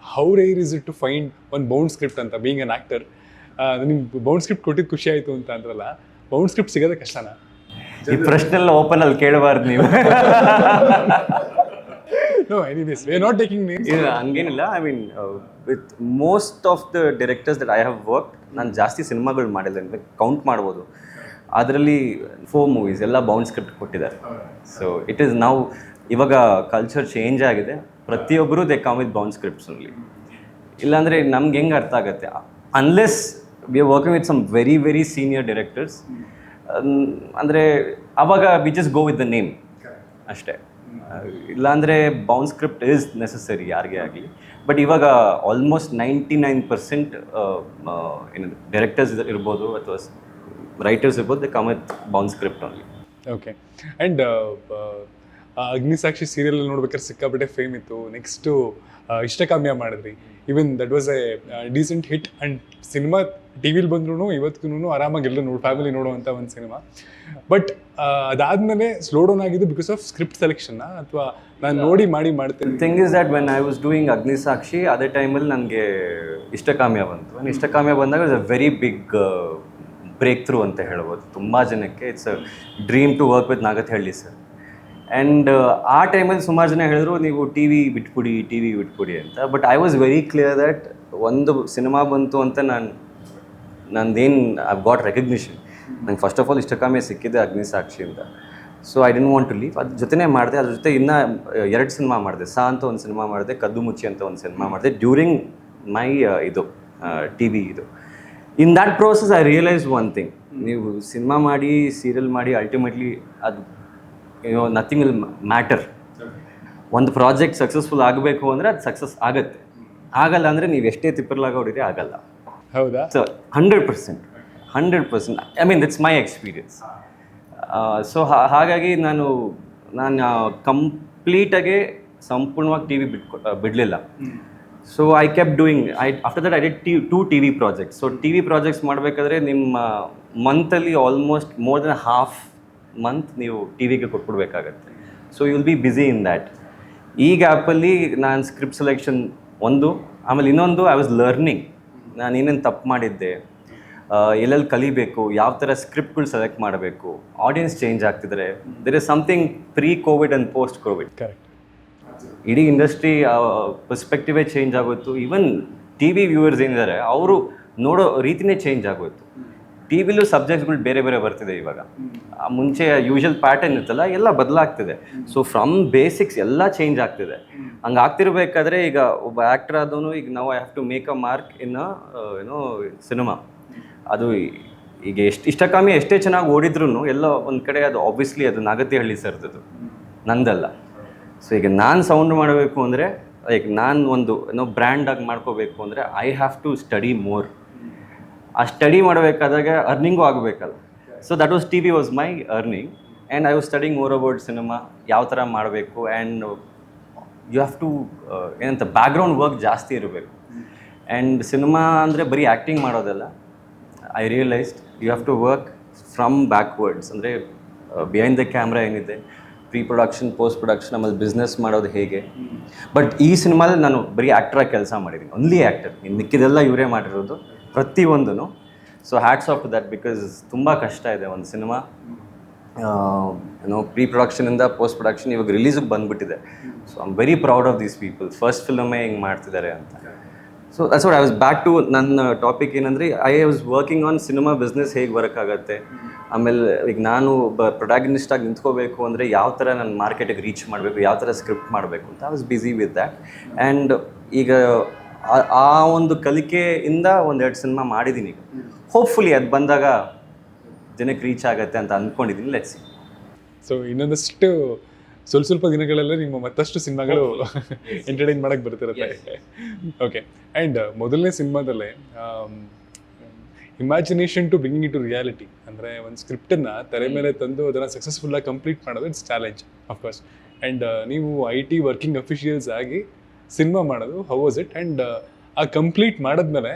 how rare is it to find one bound script ಅಂತ ಬೀಯಿಂಗ್ ಅನ್ ಆ್ಯಕ್ಟರ್? ನಿಮ್ಗೆ ಬೌಂಡ್ ಸ್ಕ್ರಿಪ್ಟ್ ಕೊಟ್ಟಿದ್ದು ಖುಷಿ ಆಯಿತು ಅಂತ ಅಂದ್ರಲ್ಲ, ಬೌಂಡ್ ಸ್ಕ್ರಿಪ್ಟ್ ಸಿಗೋದೇ ಕಷ್ಟನಾ? ಈ ಪ್ರಶ್ನೆಲ್ಲ ಓಪನ್ ಅಲ್ಲಿ ಕೇಳಬಾರ್ದು ನೀವು. No, anyways, we are not taking names. ಇಲ್ಲ, ಹಂಗೇನಿಲ್ಲ. I mean with most of the directors that I have work, ನಾನು ಜಾಸ್ತಿ ಸಿನಿಮಾಗಳು ಮಾಡಿಲ್ಲ, ಅಂದರೆ ಕೌಂಟ್ ಮಾಡ್ಬೋದು. ಅದರಲ್ಲಿ 4 ಮೂವೀಸ್ ಎಲ್ಲ ಬೌಂಡ್ ಸ್ಕ್ರಿಪ್ಟ್ ಕೊಟ್ಟಿದ್ದಾರೆ. ಸೊ ಇಟ್ ಈಸ್ ನಾವು ಇವಾಗ ಕಲ್ಚರ್ ಚೇಂಜ್ ಆಗಿದೆ, ಪ್ರತಿಯೊಬ್ಬರು they come with bound scripts only. ಇಲ್ಲಾಂದರೆ ನಮ್ಗೆ ಹೆಂಗೆ ಅರ್ಥ ಆಗುತ್ತೆ, unless we are working with some very very senior directors, ಅಂದರೆ ಆವಾಗ we just go with the name ಅಷ್ಟೇ. ಇಲ್ಲಾಂದರೆ ಬೌಂಡ್ ಸ್ಕ್ರಿಪ್ಟ್ ಈಸ್ ನೆಸಸರಿ ಯಾರಿಗೇ ಆಗಲಿ. ಬಟ್ ಇವಾಗ ಆಲ್ಮೋಸ್ಟ್ 99% ಏನು ಡೈರೆಕ್ಟರ್ಸ್ ಇರ್ಬೋದು ಅಥವಾ ರೈಟರ್ಸ್ ಇರ್ಬೋದು, they come with bound script only. Okay. And Agnisakshi serial ನೋಡ್ಬೇಕಾದ್ರೆ ಸಿಕ್ಕಾಪಟ್ಟೆ ಫೇಮ್ ಇತ್ತು. ನೆಕ್ಸ್ಟು ಇಷ್ಟಕಾಮ್ಯ ಮಾಡಿದ್ರಿ. Even that was A decent hit. And cinema T ವಿಲಿ ಬಂದ್ರೂ ಇವತ್ತಿಗೂ ಆರಾಮಾಗಿ ಎಲ್ಲರೂ ಫ್ಯಾಮಿಲಿ ನೋಡುವಂಥ ಒಂದು ಸಿನಿಮಾ. ಬಟ್ ಅದಾದಮೇಲೆ ಸ್ಲೋ ಡೌನ್ ಆಗಿದ್ದು ಬಿಕಾಸ್ ಆಫ್ ಸ್ಕ್ರಿಪ್ಟ್ ಸೆಲೆಕ್ಷನ್ನ, ಅಥವಾ ನಾನು ನೋಡಿ ಮಾಡ್ತೀನಿ? Thing is that when I was doing Agnisakshi, ಅದೇ ಟೈಮಲ್ಲಿ ನನಗೆ ಇಷ್ಟಕಾಮ್ಯ ಬಂತು. ಇಷ್ಟಕಾಮ್ಯ ಬಂದಾಗ it's a very big break through ಅಂತ ಹೇಳ್ಬೋದು ತುಂಬ ಜನಕ್ಕೆ. It's a dream to work with Nagathihalli sir. And ಆ ಟೈಮಲ್ಲಿ ಸುಮಾರು ಜನ ಹೇಳಿದ್ರು, ನೀವು ಟಿ ವಿ ಬಿಟ್ಬಿಡಿ ಅಂತ. But I was very clear that ಒಂದು ಸಿನಿಮಾ ಬಂತು ಅಂತ ನಂದೇನು ಐ ಗಾಟ್ ರೆಕಗ್ನಿಷನ್. ನಂಗೆ ಫಸ್ಟ್ ಆಫ್ ಆಲ್ ಇಷ್ಟಕಾಮ್ಯ ಸಿಕ್ಕಿದೆ ಅಗ್ನಿಸಾಕ್ಷಿಯಿಂದ. So I didn't want to leave. ಅದ್ರ ಜೊತೆನೇ ಮಾಡಿದೆ. ಅದ್ರ ಜೊತೆ ಇನ್ನೂ 2 ಸಿನಿಮಾ ಮಾಡಿದೆ. ಅಂತ ಒಂದು ಸಿನಿಮಾ ಮಾಡಿದೆ, ಕದ್ದು ಮುಚ್ಚಿ ಅಂತ ಒಂದು ಸಿನಿಮಾ ಮಾಡಿದೆ ಡ್ಯೂರಿಂಗ್ ಮೈ ಇದು ಟಿ ವಿ ಇದು. In that process I realise one thing, ನೀವು ಸಿನಿಮಾ ಮಾಡಿ, ಸೀರಿಯಲ್ ಮಾಡಿ, ಅಲ್ಟಿಮೇಟ್ಲಿ ಅದು ನಥಿಂಗ್ ವಿಲ್ ಮ್ಯಾಟರ್. ಒಂದು ಪ್ರಾಜೆಕ್ಟ್ ಸಕ್ಸಸ್ಫುಲ್ ಆಗಬೇಕು ಅಂದರೆ ಅದು ಸಕ್ಸಸ್ ಆಗುತ್ತೆ. ಆಗಲ್ಲ ಅಂದರೆ ನೀವು ಎಷ್ಟೇ ತಿಪ್ಪರ್ಲಾಗ ಹೊಡಿದ್ರೆ ಆಗಲ್ಲ. ಹೌದಾ? So 100%. I mean that's my experience. So ಹಾಗಾಗಿ ನಾನು ಕಂಪ್ಲೀಟಾಗಿ ಸಂಪೂರ್ಣವಾಗಿ ಟಿ ವಿ ಬಿಡಲಿಲ್ಲ. So I kept doing. After that I did 2 T V projects. So T V projects ಮಾಡಬೇಕಾದ್ರೆ ನಿಮ್ಮ ಮಂತಲ್ಲಿ almost more than half month ನೀವು ಟಿ ವಿಗೆ ಕೊಟ್ಬಿಡ್ಬೇಕಾಗತ್ತೆ. So you will be busy in that. ಈ ಗ್ಯಾಪಲ್ಲಿ ನಾನು ಸ್ಕ್ರಿಪ್ಟ್ ಸೆಲೆಕ್ಷನ್ ಒಂದು, ಆಮೇಲೆ ಇನ್ನೊಂದು ಐ ವಾಸ್ ಲರ್ನಿಂಗ್. ನಾನು ಏನೇನು ತಪ್ಪು ಮಾಡಿದ್ದೆ, ಎಲ್ಲೆಲ್ಲಿ ಕಲಿಬೇಕು, ಯಾವ ಥರ ಸ್ಕ್ರಿಪ್ಟ್ಗಳು ಸೆಲೆಕ್ಟ್ ಮಾಡಬೇಕು, ಆಡಿಯನ್ಸ್ ಚೇಂಜ್ ಆಗ್ತಿದ್ದಾರೆ. There is something pre covid and post covid. Correct. ಇಡೀ ಇಂಡಸ್ಟ್ರಿ ಪರ್ಸ್ಪೆಕ್ಟಿವೇ ಚೇಂಜ್ ಆಗೋಯ್ತು. ಈವನ್ ಟಿ ವಿ ವ್ಯೂವರ್ಸ್ ಏನಿದ್ದಾರೆ ಅವರು ನೋಡೋ ರೀತಿನೇ ಚೇಂಜ್ ಆಗೋಯ್ತು. ಟಿ ವಿಲೂ ಸಬ್ಜೆಕ್ಟ್ಸ್ಗಳು ಬೇರೆ ಬೇರೆ ಬರ್ತಿದೆ ಇವಾಗ. ಮುಂಚೆ ಯೂಶಲ್ ಪ್ಯಾಟರ್ನ್ ಇರ್ತಲ್ಲ, ಎಲ್ಲ ಬದಲಾಗ್ತಿದೆ. ಸೊ ಫ್ರಮ್ ಬೇಸಿಕ್ಸ್ ಎಲ್ಲ ಚೇಂಜ್ ಆಗ್ತಿದೆ. ಹಂಗೆ ಆಗ್ತಿರ್ಬೇಕಾದ್ರೆ ಈಗ ಒಬ್ಬ ಆ್ಯಕ್ಟರ್ ಆದವನು ಈಗ ನಾವು I have to make a mark in cinema. ಅದು ಈಗ ಇಷ್ಟಕಮ್ಮಿ ಎಷ್ಟೇ ಚೆನ್ನಾಗಿ ಓಡಿದ್ರು ಎಲ್ಲೋ ಒಂದು ಕಡೆ ಅದು ಆಬ್ವಿಯಸ್ಲಿ ಅದು ನಾಗತಿಹಳ್ಳಿ ಸರ್ದು, ನಂದಲ್ಲ. ಸೊ ಈಗ ನಾನು ಸೌಂಡ್ ಮಾಡಬೇಕು ಅಂದರೆ, ಲೈಕ್ ನಾನು ಒಂದು ಬ್ರ್ಯಾಂಡಾಗಿ ಮಾಡ್ಕೋಬೇಕು ಅಂದರೆ I have to study more. ಆ ಸ್ಟಡಿ ಮಾಡಬೇಕಾದಾಗ ಅರ್ನಿಂಗು ಆಗಬೇಕಲ್ಲ. So that was T V was my earning and I was studying more about cinema, ಯಾವ ಥರ ಮಾಡಬೇಕು. ಆ್ಯಂಡ್ ಯು ಹ್ಯಾವ್ ಟು ಏನಂತ ಬ್ಯಾಕ್ಗ್ರೌಂಡ್ ವರ್ಕ್ ಜಾಸ್ತಿ ಇರಬೇಕು. ಆ್ಯಂಡ್ ಸಿನಿಮಾ ಅಂದರೆ ಬರೀ ಆ್ಯಕ್ಟಿಂಗ್ ಮಾಡೋದಲ್ಲ. I realised you have to work from backwards. ಅಂದರೆ ಬಿಹೈಂಡ್ ದ ಕ್ಯಾಮ್ರಾ ಏನಿದೆ, ಪ್ರೀ ಪ್ರೊಡಕ್ಷನ್, ಪೋಸ್ಟ್ ಪ್ರೊಡಕ್ಷನ್, ಆಮೇಲೆ ಬಿಸ್ನೆಸ್ ಮಾಡೋದು ಹೇಗೆ. ಬಟ್ ಈ ಸಿನಿಮಾದಲ್ಲಿ ನಾನು ಬರೀ ಆ್ಯಕ್ಟ್ರಾಗಿ ಕೆಲಸ ಮಾಡಿದ್ದೀನಿ, ಓನ್ಲಿ ಆ್ಯಕ್ಟರ್. ಇನ್ನು ಮಿಕ್ಕಿದೆಲ್ಲ ಇವರೇ ಮಾಡಿರೋದು ಪ್ರತಿಯೊಂದೂ. So hats off to that, because ತುಂಬ ಕಷ್ಟ ಇದೆ ಒಂದು ಸಿನಿಮಾ. ಪ್ರೀ ಪ್ರೊಡಕ್ಷನಿಂದ ಪೋಸ್ಟ್ ಪ್ರೊಡಕ್ಷನ್ ಇವಾಗ ರಿಲೀಸಿಗೆ ಬಂದುಬಿಟ್ಟಿದೆ. So I am very proud of these people. First ಫಿಲ್ಮೇ ಹಿಂಗೆ ಮಾಡ್ತಿದ್ದಾರೆ ಅಂತ. So that's what I was back to ನನ್ನ ಟಾಪಿಕ್. ಏನಂದರೆ I was working on cinema business ಹೇಗೆ ಬರೋಕ್ಕಾಗತ್ತೆ. ಆಮೇಲೆ ಈಗ ನಾನು ಪ್ರೊಟ್ಯಾಗನಿಸ್ಟಾಗಿ ನಿಂತ್ಕೋಬೇಕು ಅಂದರೆ ಯಾವ ಥರ ನಾನು ಮಾರ್ಕೆಟಿಗೆ ರೀಚ್ ಮಾಡಬೇಕು, ಯಾವ ಥರ ಸ್ಕ್ರಿಪ್ಟ್ ಮಾಡಬೇಕು ಅಂತ I was busy with that. And ಈಗ ಆ ಒಂದು ಕಲಿಕೆಯಿಂದ 1-2 ಸಿನಿಮಾ ಮಾಡಿದ್ದೀನಿ. ಈಗ ಹೋಪ್ಫುಲಿ ಅದು ಬಂದಾಗ ಜನಕ್ಕೆ ರೀಚ್ ಆಗುತ್ತೆ ಅಂತ ಅಂದ್ಕೊಂಡಿದ್ದೀನಿ. Let's see. ಸೊ ಇನ್ನೊಂದಷ್ಟು ಸ್ವಲ್ಪ ದಿನಗಳಲ್ಲೇ ನಿಮ್ಮ ಮತ್ತಷ್ಟು ಸಿನಿಮಾಗಳು ಎಂಟರ್ಟೈನ್ ಮಾಡಕ್ಕೆ ಬರ್ತಿರುತ್ತೆ. ಓಕೆ, ಆ್ಯಂಡ್ ಮೊದಲನೇ ಸಿನಿಮಾದಲ್ಲೇ imagination to bringing it to reality, ಅಂದರೆ ಒಂದು ಸ್ಕ್ರಿಪ್ಟನ್ನು ತೆರೆ ಮೇಲೆ ತಂದು ಅದನ್ನು ಸಕ್ಸಸ್ಫುಲ್ಲಾಗಿ ಕಂಪ್ಲೀಟ್ ಮಾಡೋದು ಇಟ್ಸ್ ಚಾಲೆಂಜ್ ಅಫ್ಕೋರ್ಸ್. ಆ್ಯಂಡ್ ನೀವು IT ವರ್ಕಿಂಗ್ ಅಫಿಷಿಯಲ್ಸ್ ಆಗಿ ಸಿನಿಮಾ ಮಾಡೋದು ಹೌ ವಾಸ್ ಇಟ್? ಆ್ಯಂಡ್ ಆ ಕಂಪ್ಲೀಟ್ ಮಾಡಿದ್ಮೇಲೆ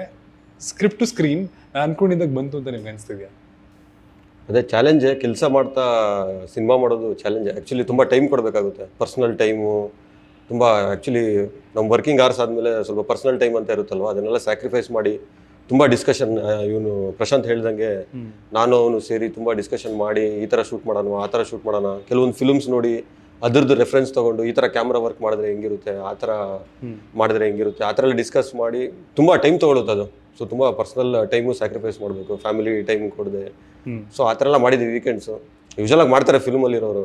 ಸ್ಕ್ರಿಪ್ಟ್ ಟು ಸ್ಕ್ರೀನ್ ನಾನು ಅನ್ಕೊಂಡಿದ್ದಾಗ ಬಂತು ಅಂತ ನಿಮ್ಗೆ ಅನಿಸ್ತಿದ್ಯಾ? ಅದೇ ಚಾಲೆಂಜೇ, ಕೆಲಸ ಮಾಡ್ತಾ ಸಿನಿಮಾ ಮಾಡೋದು ಚಾಲೆಂಜ್. ಆ್ಯಕ್ಚುಲಿ ತುಂಬ ಟೈಮ್ ಕೊಡಬೇಕಾಗುತ್ತೆ, ಪರ್ಸ್ನಲ್ ಟೈಮು ತುಂಬ. ಆ್ಯಕ್ಚುಲಿ ನಮ್ಮ ವರ್ಕಿಂಗ್ ಅವರ್ಸ್ ಆದಮೇಲೆ ಸ್ವಲ್ಪ ಪರ್ಸ್ನಲ್ ಟೈಮ್ ಅಂತ ಇರುತ್ತಲ್ವ, ಅದನ್ನೆಲ್ಲ ಸ್ಯಾಕ್ರಿಫೈಸ್ ಮಾಡಿ ತುಂಬ ಡಿಸ್ಕಷನ್, ಇವನು ಪ್ರಶಾಂತ್ ಹೇಳ್ದಂಗೆ ನಾನು ಅವನು ಸೇರಿ ತುಂಬ ಡಿಸ್ಕಷನ್ ಮಾಡಿ ಈ ಥರ ಶೂಟ್ ಮಾಡೋಣ, ಆ ಥರ ಶೂಟ್ ಮಾಡೋಣ, ಕೆಲವೊಂದು ಫಿಲ್ಮ್ಸ್ ನೋಡಿ ಅದ್ರದ್ದು ರೆಫರೆನ್ಸ್ ತೊಗೊಂಡು ಈ ಥರ ಕ್ಯಾಮ್ರಾ ವರ್ಕ್ ಮಾಡಿದ್ರೆ ಹೆಂಗಿರುತ್ತೆ, ಆ ಥರ ಮಾಡಿದ್ರೆ ಹೆಂಗಿರುತ್ತೆ, ಆ ಥರ ಎಲ್ಲ ಡಿಸ್ಕಸ್ ಮಾಡಿ ತುಂಬ ಟೈಮ್ ತೊಗೊಳುತ್ತೆ ಅದು. ಸೊ ತುಂಬ ಪರ್ಸ್ನಲ್ ಟೈಮು ಸ್ಯಾಕ್ರಿಫೈಸ್ ಮಾಡಬೇಕು, ಫ್ಯಾಮಿಲಿ ಟೈಮ್ ಕೊಡದೆ. ಸೊ ಆ ಥರ ಎಲ್ಲ ಮಾಡಿದ್ವಿ ವೀಕೆಂಡ್ಸು. ಯೂಶಲಾಗಿ ಮಾಡ್ತಾರೆ ಫಿಲ್ಮಲ್ಲಿರೋರು.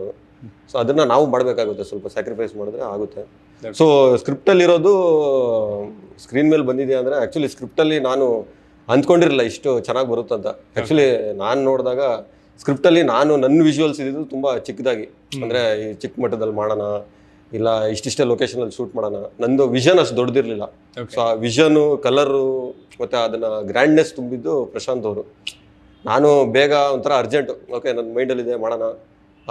ಸೊ ಅದನ್ನು ನಾವು ಮಾಡಬೇಕಾಗುತ್ತೆ, ಸ್ವಲ್ಪ ಸ್ಯಾಕ್ರಿಫೈಸ್ ಮಾಡಿದ್ರೆ ಆಗುತ್ತೆ. ಸೊ ಸ್ಕ್ರಿಪ್ಟಲ್ಲಿರೋದು ಸ್ಕ್ರೀನ್ ಮೇಲೆ ಬಂದಿದೆ ಅಂದರೆ ಆ್ಯಕ್ಚುಲಿ ಸ್ಕ್ರಿಪ್ಟಲ್ಲಿ ನಾನು ಅಂದ್ಕೊಂಡಿರಲಿಲ್ಲ ಇಷ್ಟು ಚೆನ್ನಾಗಿ ಬರುತ್ತಂತ. ಆ್ಯಕ್ಚುಲಿ ನಾನು ನೋಡಿದಾಗ ಸ್ಕ್ರಿಪ್ಟಲ್ಲಿ ನನ್ನ ವಿಜುವಲ್ಸ್ ಇದ್ದಿದ್ದು ತುಂಬ ಚಿಕ್ಕದಾಗಿ, ಅಂದರೆ ಈ ಚಿಕ್ಕ ಮಟ್ಟದಲ್ಲಿ ಮಾಡೋಣ, ಇಲ್ಲ ಇಷ್ಟಿಷ್ಟೇ ಲೊಕೇಶನಲ್ಲಿ ಶೂಟ್ ಮಾಡೋಣ. ನಂದು ವಿಷನ್ ಅಷ್ಟು ದೊಡ್ಡದಿರಲಿಲ್ಲ. ಸೊ ಆ ವಿಷನು, ಕಲರು ಮತ್ತು ಅದನ್ನು ಗ್ರ್ಯಾಂಡ್ನೆಸ್ ತುಂಬಿದ್ದು ಪ್ರಶಾಂತ್ ಅವರು. ನಾನು ಬೇಗ ಒಂಥರ ಅರ್ಜೆಂಟು, ಓಕೆ ನನ್ನ ಮೈಂಡಲ್ಲಿದೆ ಮಾಡೋಣ.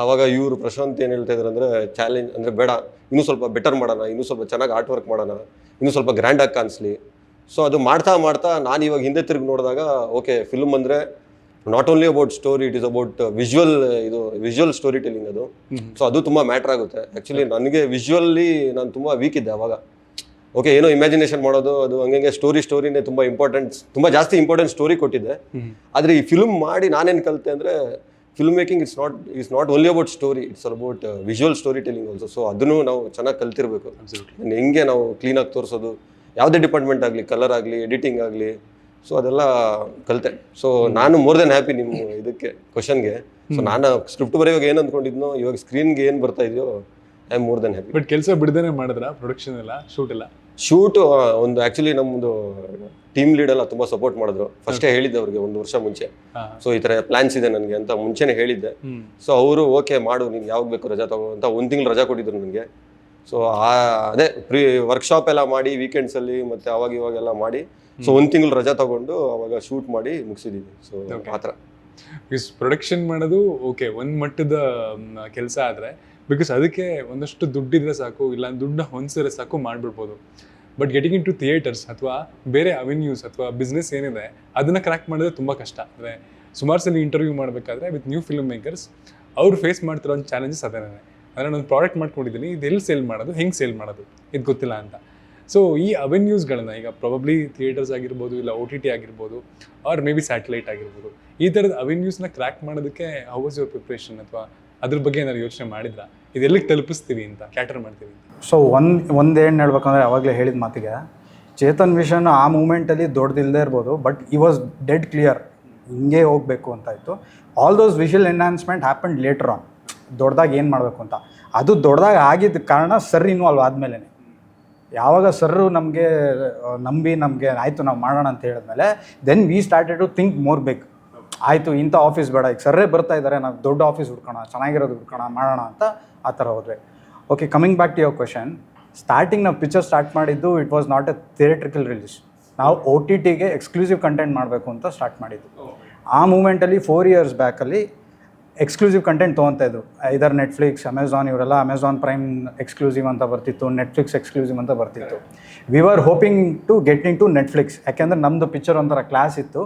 ಆವಾಗ ಇವರು ಪ್ರಶಾಂತ್ ಏನು ಹೇಳ್ತಾ ಇದ್ದಾರೆ ಅಂದರೆ ಚಾಲೆಂಜ್ ಅಂದರೆ ಬೇಡ, ಇನ್ನೂ ಸ್ವಲ್ಪ ಬೆಟರ್ ಮಾಡೋಣ, ಇನ್ನೂ ಸ್ವಲ್ಪ ಚೆನ್ನಾಗಿ ಆರ್ಟ್ ವರ್ಕ್ ಮಾಡೋಣ, ಇನ್ನೂ ಸ್ವಲ್ಪ ಗ್ರ್ಯಾಂಡಾಗಿ ಕಾಣಿಸ್ಲಿ. ಸೊ ಅದು ಮಾಡ್ತಾ ಮಾಡ್ತಾ ನಾನು ಇವಾಗ ಹಿಂದೆ ತಿರುಗಿ ನೋಡಿದಾಗ ಓಕೆ, ಫಿಲ್ಮ್ ಅಂದರೆ not only about story, it is about visual story telling ಅದು. ಸೊ ಅದು ತುಂಬ ಮ್ಯಾಟ್ರ್ ಆಗುತ್ತೆ. ಆ್ಯಕ್ಚುಲಿ ನನಗೆ ವಿಜುವಲ್ಲಿ ನಾನು ತುಂಬ ವೀಕ್ ಇದ್ದೆ ಅವಾಗ. ಓಕೆ, ಏನೋ ಇಮ್ಯಾಜಿನೇಷನ್ ಮಾಡೋದು, ಅದು ಹಂಗೆ ಸ್ಟೋರಿನೇ ತುಂಬ ಇಂಪಾರ್ಟೆಂಟ್, ತುಂಬ ಜಾಸ್ತಿ ಇಂಪಾರ್ಟೆಂಟ್ ಸ್ಟೋರಿ ಕೊಟ್ಟಿದ್ದೆ. ಆದರೆ ಈ ಫಿಲ್ಮ್ ಮಾಡಿ ನಾನೇನು ಕಲಿತೆ ಅಂದರೆ film making it's not only about story, it's about visual story telling also. So ಅದನ್ನು ನಾವು ಚೆನ್ನಾಗಿ ಕಲ್ತಿರ್ಬೇಕು. ಹೆಂಗೆ ನಾವು ಕ್ಲೀನಾಗಿ ತೋರಿಸೋದು, ಯಾವುದೇ ಡಿಪಾರ್ಟ್ಮೆಂಟ್ ಆಗಲಿ, ಕಲರ್ ಆಗಲಿ, ಎಡಿಟಿಂಗ್ ಆಗಲಿ, ಸೊ ಅದೆಲ್ಲ ಕಲಿತೆ. ಸೊ ನಾನು ಮೋರ್ ದೆನ್ ಹ್ಯಾಪಿ ನಿಮ್ಮ ಇದಕ್ಕೆ ಕ್ವಶನ್ಗೆ. ಸೊ ನಾನು ಸ್ಕ್ರಿಪ್ಟ್ ಬರೆಯುವಾಗ ಏನು ಅಂದ್ಕೊಂಡಿದ್ನೋ ಇವಾಗ ಸ್ಕ್ರೀನ್ಗೆ ಏನು ಬರ್ತಾ ಇದೆಯೋ I am more than happy. But ಕೆಲಸ ಬಿಡದೇನೆ ಮಾಡಿದ್ರ ಪ್ರೊಡಕ್ಷನ್ ಎಲ್ಲ, ಶೂಟ್ ಒಂದು ಆ್ಯಕ್ಚುಲಿ ನಮ್ಮದು ಟೀಮ್ ಲೀಡ್ ಎಲ್ಲ ತುಂಬ ಸಪೋರ್ಟ್ ಮಾಡಿದ್ರು. ಫಸ್ಟೇ ಹೇಳಿದ್ದೆ ಅವ್ರಿಗೆ 1 ವರ್ಷ ಮುಂಚೆ, ಸೊ ಈ ಥರ ಪ್ಲಾನ್ಸ್ ಇದೆ ನನಗೆ ಅಂತ ಮುಂಚೆನೇ ಹೇಳಿದ್ದೆ. ಸೊ ಅವರು ಓಕೆ ಮಾಡು, ನೀನು ಯಾವಾಗ ಬೇಕು ರಜಾ ತಗೋ ಅಂತ 1 ತಿಂಗಳು ರಜಾ ಕೊಟ್ಟಿದ್ರು ನನಗೆ. ಸೊ ಅದೇ ವರ್ಕ್ಶಾಪ್ ಎಲ್ಲ ಮಾಡಿ ವೀಕೆಂಡ್ಸಲ್ಲಿ ಮತ್ತು ಅವಾಗ ಇವಾಗೆಲ್ಲ ಮಾಡಿ, ಸೊ 1 ತಿಂಗಳು ರಜಾ ತಗೊಂಡು ಅವಾಗ ಶೂಟ್ ಮಾಡಿ ಮುಗಿಸಿದ್ದೀವಿ. ಸೊ ಆ ಥರ ಪ್ರೊಡಕ್ಷನ್ ಮಾಡೋದು ಓಕೆ ಒಂದು ಮಟ್ಟದ ಕೆಲಸ ಆದರೆ, ಬಿಕಾಸ್ ಅದಕ್ಕೆ ಒಂದಷ್ಟು ದುಡ್ಡಿದ್ರೆ ಸಾಕು, ಇಲ್ಲ ದುಡ್ಡನ್ನ ಹೊಂದಿಸಿದ್ರೆ ಸಾಕು ಮಾಡಿಬಿಡ್ಬೋದು. But getting in to theatres ಅಥವಾ ಬೇರೆ ಅವೆನ್ಯೂಸ್ ಅಥವಾ ಬಿಸ್ನೆಸ್ ಏನಿದೆ ಅದನ್ನು ಕ್ರ್ಯಾಕ್ ಮಾಡಿದ್ರೆ ತುಂಬ ಕಷ್ಟ. ಅಂದರೆ ಸುಮಾರು ಸಲ ಇಂಟರ್ವ್ಯೂ ಮಾಡಬೇಕಾದ್ರೆ ವಿತ್ ನ್ಯೂ ಫಿಲ್ಮ್ ಮೇಕರ್ಸ್ ಅವ್ರು ಫೇಸ್ ಮಾಡ್ತಿರೋ ಒಂದು ಚಾಲೆಂಜಸ್ ಅದೇನೇ. ಅಂದರೆ ನಾನು ಪ್ರಾಡಕ್ಟ್ ಮಾಡ್ಕೊಂಡಿದ್ದೀನಿ, ಇದು ಎಲ್ಲಿ ಸೇಲ್ ಮಾಡೋದು, ಹೆಂಗೆ ಸೇಲ್ ಮಾಡೋದು, ಇದು ಗೊತ್ತಿಲ್ಲ ಅಂತ. ಸೊ ಈ ಅವೆನ್ಯೂಸ್ಗಳನ್ನ ಈಗ ಪ್ರಾಬಬ್ಲಿ ಥಿಯೇಟರ್ಸ್ ಆಗಿರ್ಬೋದು, ಇಲ್ಲ OTT ಆಗಿರ್ಬೋದು, ಆರ್ ಮೇ ಬಿ ಸ್ಯಾಟಲೈಟ್ ಆಗಿರ್ಬೋದು, ಈ ಥರದ ಅವೆನ್ಯೂಸ್ನ ಕ್ರ್ಯಾಕ್ ಮಾಡೋದಕ್ಕೆ ಹೌ ವಾಸ್ ಯುವರ್ ಪ್ರಿಪ್ರೇಷನ್? ಅಥವಾ ಅದ್ರ ಬಗ್ಗೆ ಏನಾದ್ರು ಯೋಚನೆ ಮಾಡಿದ್ರಾ, ಇದೆಲ್ಲಿಗೆ ತಲುಪಿಸ್ತೀವಿ ಅಂತ, ಕ್ಯಾಟರ್ ಮಾಡ್ತೀವಿ ಅಂತ? ಸೊ ಒಂದು ಏನು ಹೇಳ್ಬೇಕಂದ್ರೆ ಅವಾಗಲೇ ಹೇಳಿದ ಮಾತಿಗೆ, ಚೇತನ್ ವಿಷನ್ ಆ ಮೂಮೆಂಟಲ್ಲಿ ದೊಡ್ಡದಿಲ್ಲದೆ ಇರ್ಬೋದು, ಬಟ್ ಈ ವಾಸ್ ಡೆಡ್ ಕ್ಲಿಯರ್, ಹಿಂಗೆ ಹೋಗಬೇಕು ಅಂತ ಇತ್ತು. All those visual enhancement happened later on. ದೊಡ್ಡದಾಗಿ ಏನು ಮಾಡಬೇಕು ಅಂತ, ಅದು ದೊಡ್ಡದಾಗಿ ಆಗಿದ್ದ ಕಾರಣ ಸರ್ ಇನ್ವಾಲ್ವ್ ಆದಮೇಲೆ, ಯಾವಾಗ ಸರ್ರು ನಮಗೆ ನಮಗೆ ಆಯಿತು ನಾವು ಮಾಡೋಣ ಅಂತ ಹೇಳಿದ್ಮೇಲೆ then we started to think more big. ಆಯಿತು, ಇಂಥ ಆಫೀಸ್ ಬೇಡ, ಈಗ ಸರ್ರೇ ಬರ್ತಾ ಇದ್ದಾರೆ, ನಾವು ದೊಡ್ಡ ಆಫೀಸ್ ಹುಡ್ಕೋಣ, ಚೆನ್ನಾಗಿರೋದು ಹುಡ್ಕೋಣ, ಮಾಡೋಣ ಅಂತ ಆ ಥರ ಹೋದ್ವಿ. Okay, coming back to your question, starting ನಾವು ಪಿಕ್ಚರ್ ಸ್ಟಾರ್ಟ್ ಮಾಡಿದ್ದು it was not a theatrical release. ನಾವು OTTಗೆ ಎಕ್ಸ್ಕ್ಲೂಸಿವ್ ಕಂಟೆಂಟ್ ಮಾಡಬೇಕು ಅಂತ ಸ್ಟಾರ್ಟ್ ಮಾಡಿದ್ದು. ಆ ಮೂಮೆಂಟಲ್ಲಿ 4 years ಬ್ಯಾಕಲ್ಲಿ ಎಕ್ಸ್ಕ್ಲೂಸಿವ್ ಕಂಟೆಂಟ್ ತೊಗೊತಾ ಇದ್ರು. ಇದರ್ ನೆಟ್ಫ್ಲಿಕ್ಸ್, ಅಮೆಝಾನ್, ಇವರೆಲ್ಲ ಅಮೆಝಾನ್ ಪ್ರೈಮ್ ಎಕ್ಸ್ಕ್ಲೂಸಿವ್ ಅಂತ ಬರ್ತಿತ್ತು, ನೆಟ್ಫ್ಲಿಕ್ಸ್ ಎಕ್ಸ್ಕ್ಲೂಸಿವ್ ಅಂತ ಬರ್ತಿತ್ತು. We are hoping to get in to Netflix, ಯಾಕೆಂದರೆ ನಮ್ಮದು ಪಿಕ್ಚರ್ ಒಂಥರ ಕ್ಲಾಸ್ ಇತ್ತು